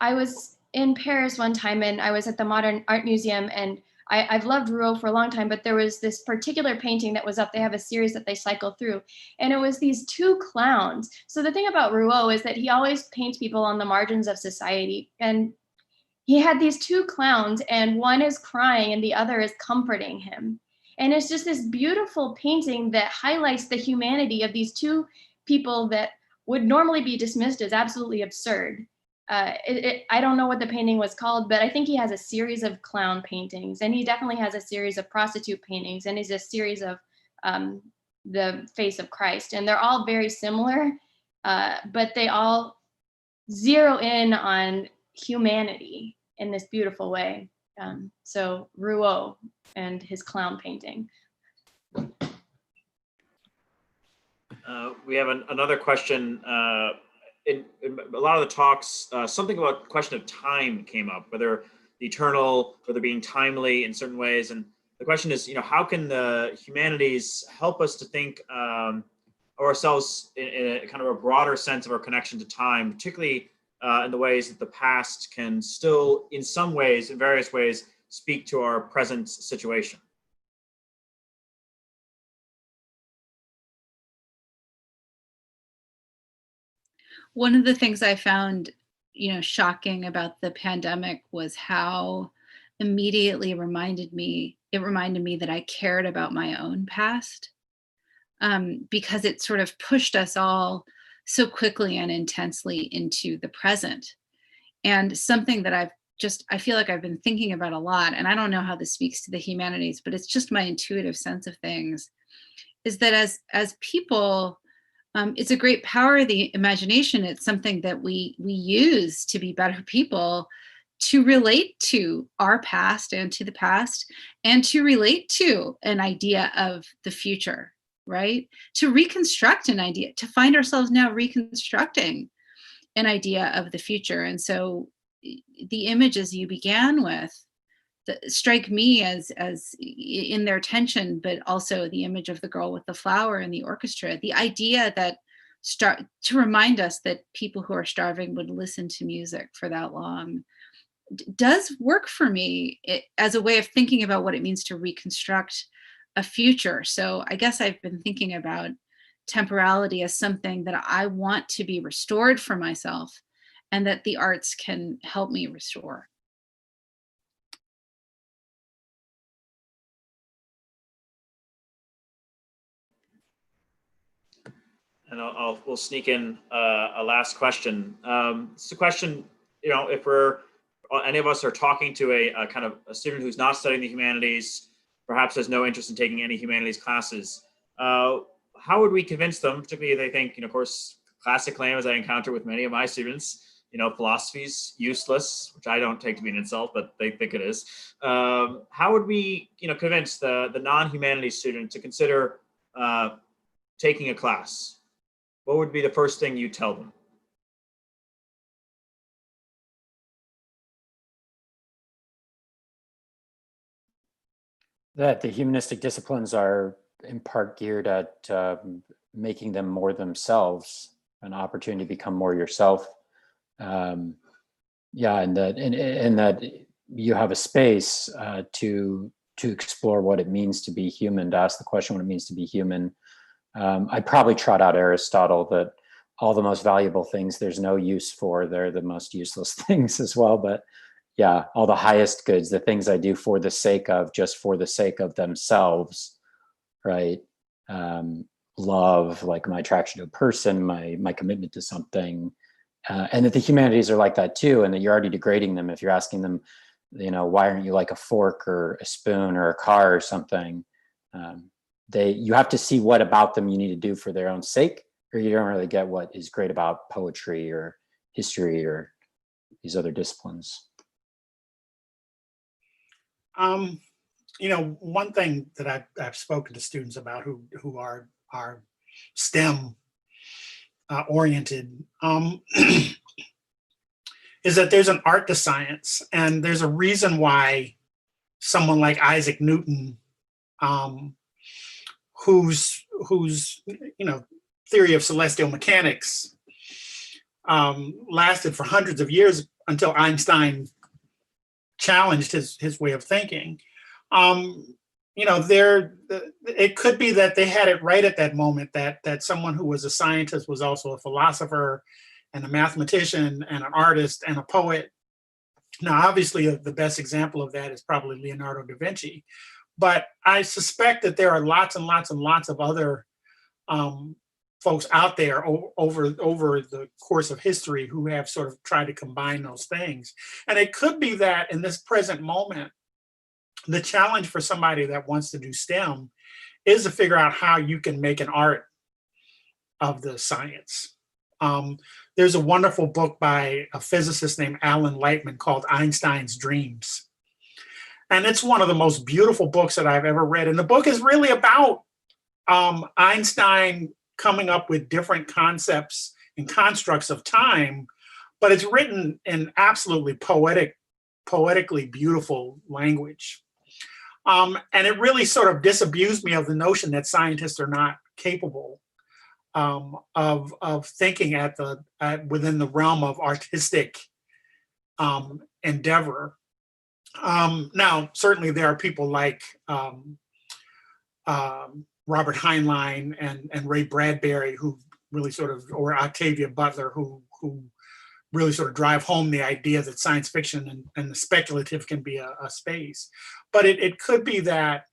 I was in Paris one time and I was at the Modern Art Museum, and I've loved Rouault for a long time, but there was this particular painting that was up. They have a series that they cycle through, and it was these two clowns. So the thing about Rouault is that he always paints people on the margins of society. And he had these two clowns, and one is crying and the other is comforting him. And it's just this beautiful painting that highlights the humanity of these two people that would normally be dismissed as absolutely absurd. I don't know what the painting was called, but I think he has a series of clown paintings, and he definitely has a series of prostitute paintings, and he's a series of the face of Christ. And they're all very similar, but they all zero in on humanity in this beautiful way. So Rouault and his clown painting. We have another question. In a lot of the talks, something about the question of time came up, whether the eternal, whether being timely in certain ways. And the question is, how can the humanities help us to think of ourselves in a kind of a broader sense of our connection to time, particularly in the ways that the past can still, in some ways, in various ways, speak to our present situation? One of the things I found, shocking about the pandemic was how immediately it reminded me that I cared about my own past, because it sort of pushed us all so quickly and intensely into the present. And something that I feel like I've been thinking about a lot, and I don't know how this speaks to the humanities, but it's just my intuitive sense of things, is that as people, it's a great power of the imagination. It's something that we use to be better people, to relate to our past and to the past, and to relate to an idea of the future, right? To reconstruct an idea, to find ourselves now reconstructing an idea of the future. And so the images you began with strike me as in their tension, but also the image of the girl with the flower in the orchestra, the idea that to remind us that people who are starving would listen to music for that long does work for me as a way of thinking about what it means to reconstruct a future. So I guess I've been thinking about temporality as something that I want to be restored for myself, and that the arts can help me restore. And we'll sneak in a last question. It's a question, you know, if any of us are talking to a kind of a student who's not studying the humanities, perhaps has no interest in taking any humanities classes, how would we convince them, particularly if they think, you know, of course, classic claim, as I encounter with many of my students, you know, philosophy's useless, which I don't take to be an insult, but they think it is. How would we, you know, convince the non-humanities student to consider taking a class? What would be the first thing you tell them? That the humanistic disciplines are in part geared at making them more themselves, an opportunity to become more yourself. Yeah, and that you have a space to explore what it means to be human, to ask the question what it means to be human. I probably trot out Aristotle, that all the most valuable things there's no use for, they're the most useless things as well. But yeah, all the highest goods, the things I do for the sake of, just for the sake of themselves, right? Love, like my attraction to a person, my commitment to something, and that the humanities are like that too, and that you're already degrading them if you're asking them, you know, why aren't you like a fork or a spoon or a car or something? You have to see what about them you need to do for their own sake, or you don't really get what is great about poetry or history or these other disciplines. You know, one thing that I've spoken to students about who are STEM oriented is that there's an art to science, and there's a reason why someone like Isaac Newton, whose you know theory of celestial mechanics lasted for hundreds of years until Einstein challenged his way of thinking. You know, it could be that they had it right at that moment, that someone who was a scientist was also a philosopher and a mathematician and an artist and a poet. Now, obviously, the best example of that is probably Leonardo da Vinci, but I suspect that there are lots and lots and lots of other folks out there over the course of history who have sort of tried to combine those things. And it could be that in this present moment, the challenge for somebody that wants to do STEM is to figure out how you can make an art of the science. There's a wonderful book by a physicist named Alan Lightman called Einstein's Dreams. And it's one of the most beautiful books that I've ever read. And the book is really about Einstein coming up with different concepts and constructs of time, but it's written in absolutely poetically beautiful language. And it really sort of disabused me of the notion that scientists are not capable of thinking within the realm of artistic endeavor. Now, certainly there are people like Robert Heinlein and Ray Bradbury who really sort of, or Octavia Butler, who really sort of drive home the idea that science fiction and the speculative can be a space. But it could be that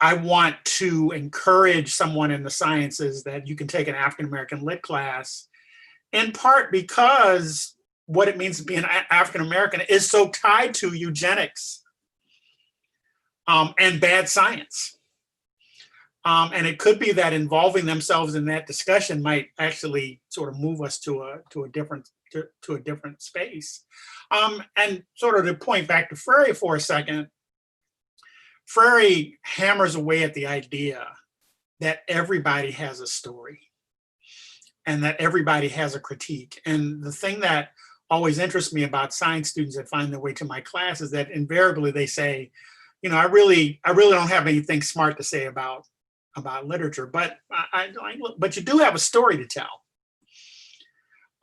I want to encourage someone in the sciences that you can take an African-American lit class, in part because what it means to be an African-American is so tied to eugenics and bad science. And it could be that involving themselves in that discussion might actually sort of move us to a different space. And sort of to point back to Freire for a second, Freire hammers away at the idea that everybody has a story and that everybody has a critique. And the thing that always interests me about science students that find their way to my class is that invariably they say, you know, I really don't have anything smart to say about literature, but but you do have a story to tell.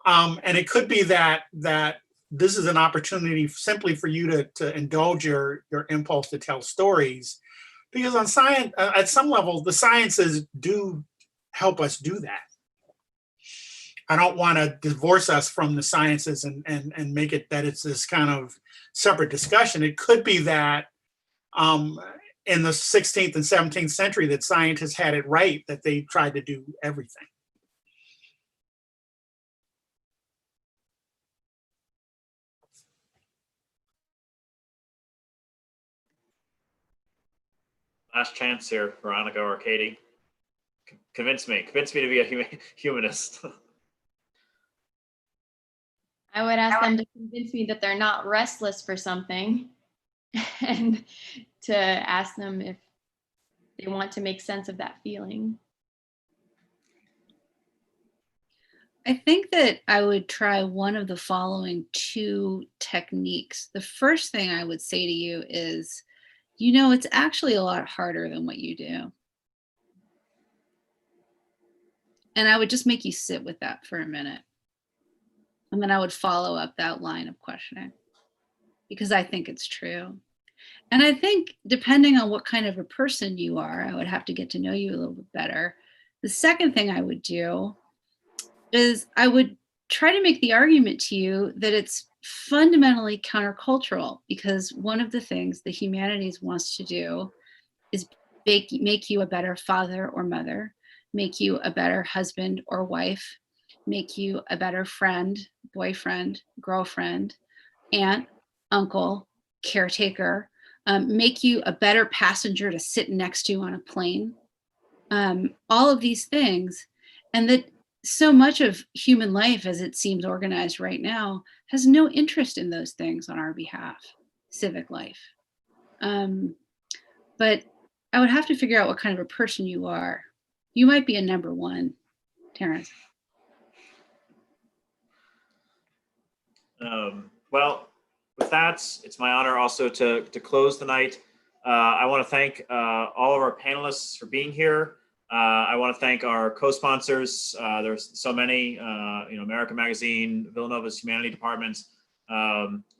And it could be that this is an opportunity simply for you to indulge your impulse to tell stories, because on science, at some level, the sciences do help us do that. I don't want to divorce us from the sciences and make it that it's this kind of separate discussion. It could be that in the 16th and 17th century that scientists had it right, that they tried to do everything. Last chance here, Veronica or Katie. Convince me to be a humanist. I would ask them to convince me that they're not restless for something, and to ask them if they want to make sense of that feeling. I think that I would try one of the following two techniques. The first thing I would say to you is, it's actually a lot harder than what you do. And I would just make you sit with that for a minute. And then I would follow up that line of questioning, because I think it's true. And I think depending on what kind of a person you are, I would have to get to know you a little bit better. The second thing I would do is I would try to make the argument to you that it's fundamentally countercultural, because one of the things the humanities wants to do is make you a better father or mother, make you a better husband or wife, make you a better friend, boyfriend, girlfriend, aunt, uncle, caretaker, make you a better passenger to sit next to on a plane, all of these things. And that so much of human life as it seems organized right now has no interest in those things on our behalf, civic life. But I would have to figure out what kind of a person you are. You might be a number one, Terence. Well, with that, it's my honor also to close the night. I want to thank all of our panelists for being here. I want to thank our co-sponsors. There's so many, America Magazine, Villanova's Humanity Department.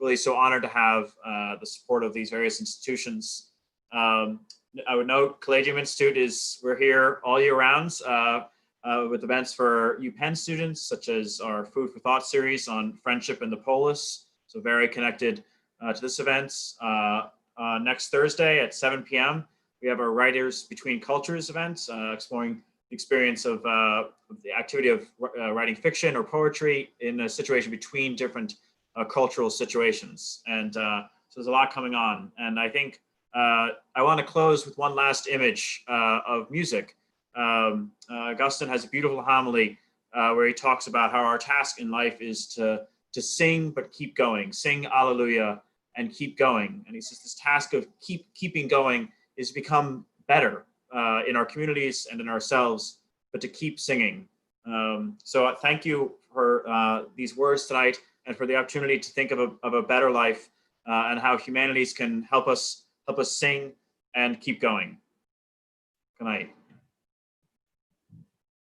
Really so honored to have the support of these various institutions. I would note Collegium Institute we're here all year round with events for UPenn students, such as our Food for Thought series on friendship and the polis. So very connected to this event. Next Thursday at 7 p.m., we have our Writers Between Cultures event, exploring the experience of the activity of writing fiction or poetry in a situation between different cultural situations. And so there's a lot coming on. And I think I want to close with one last image of music. Augustine has a beautiful homily where he talks about how our task in life is to sing but keep going, sing Alleluia and keep going. And he says this task of keeping going is to become better in our communities and in ourselves, but to keep singing. So thank you for these words tonight and for the opportunity to think of a better life and how humanities can help us sing and keep going. Good night.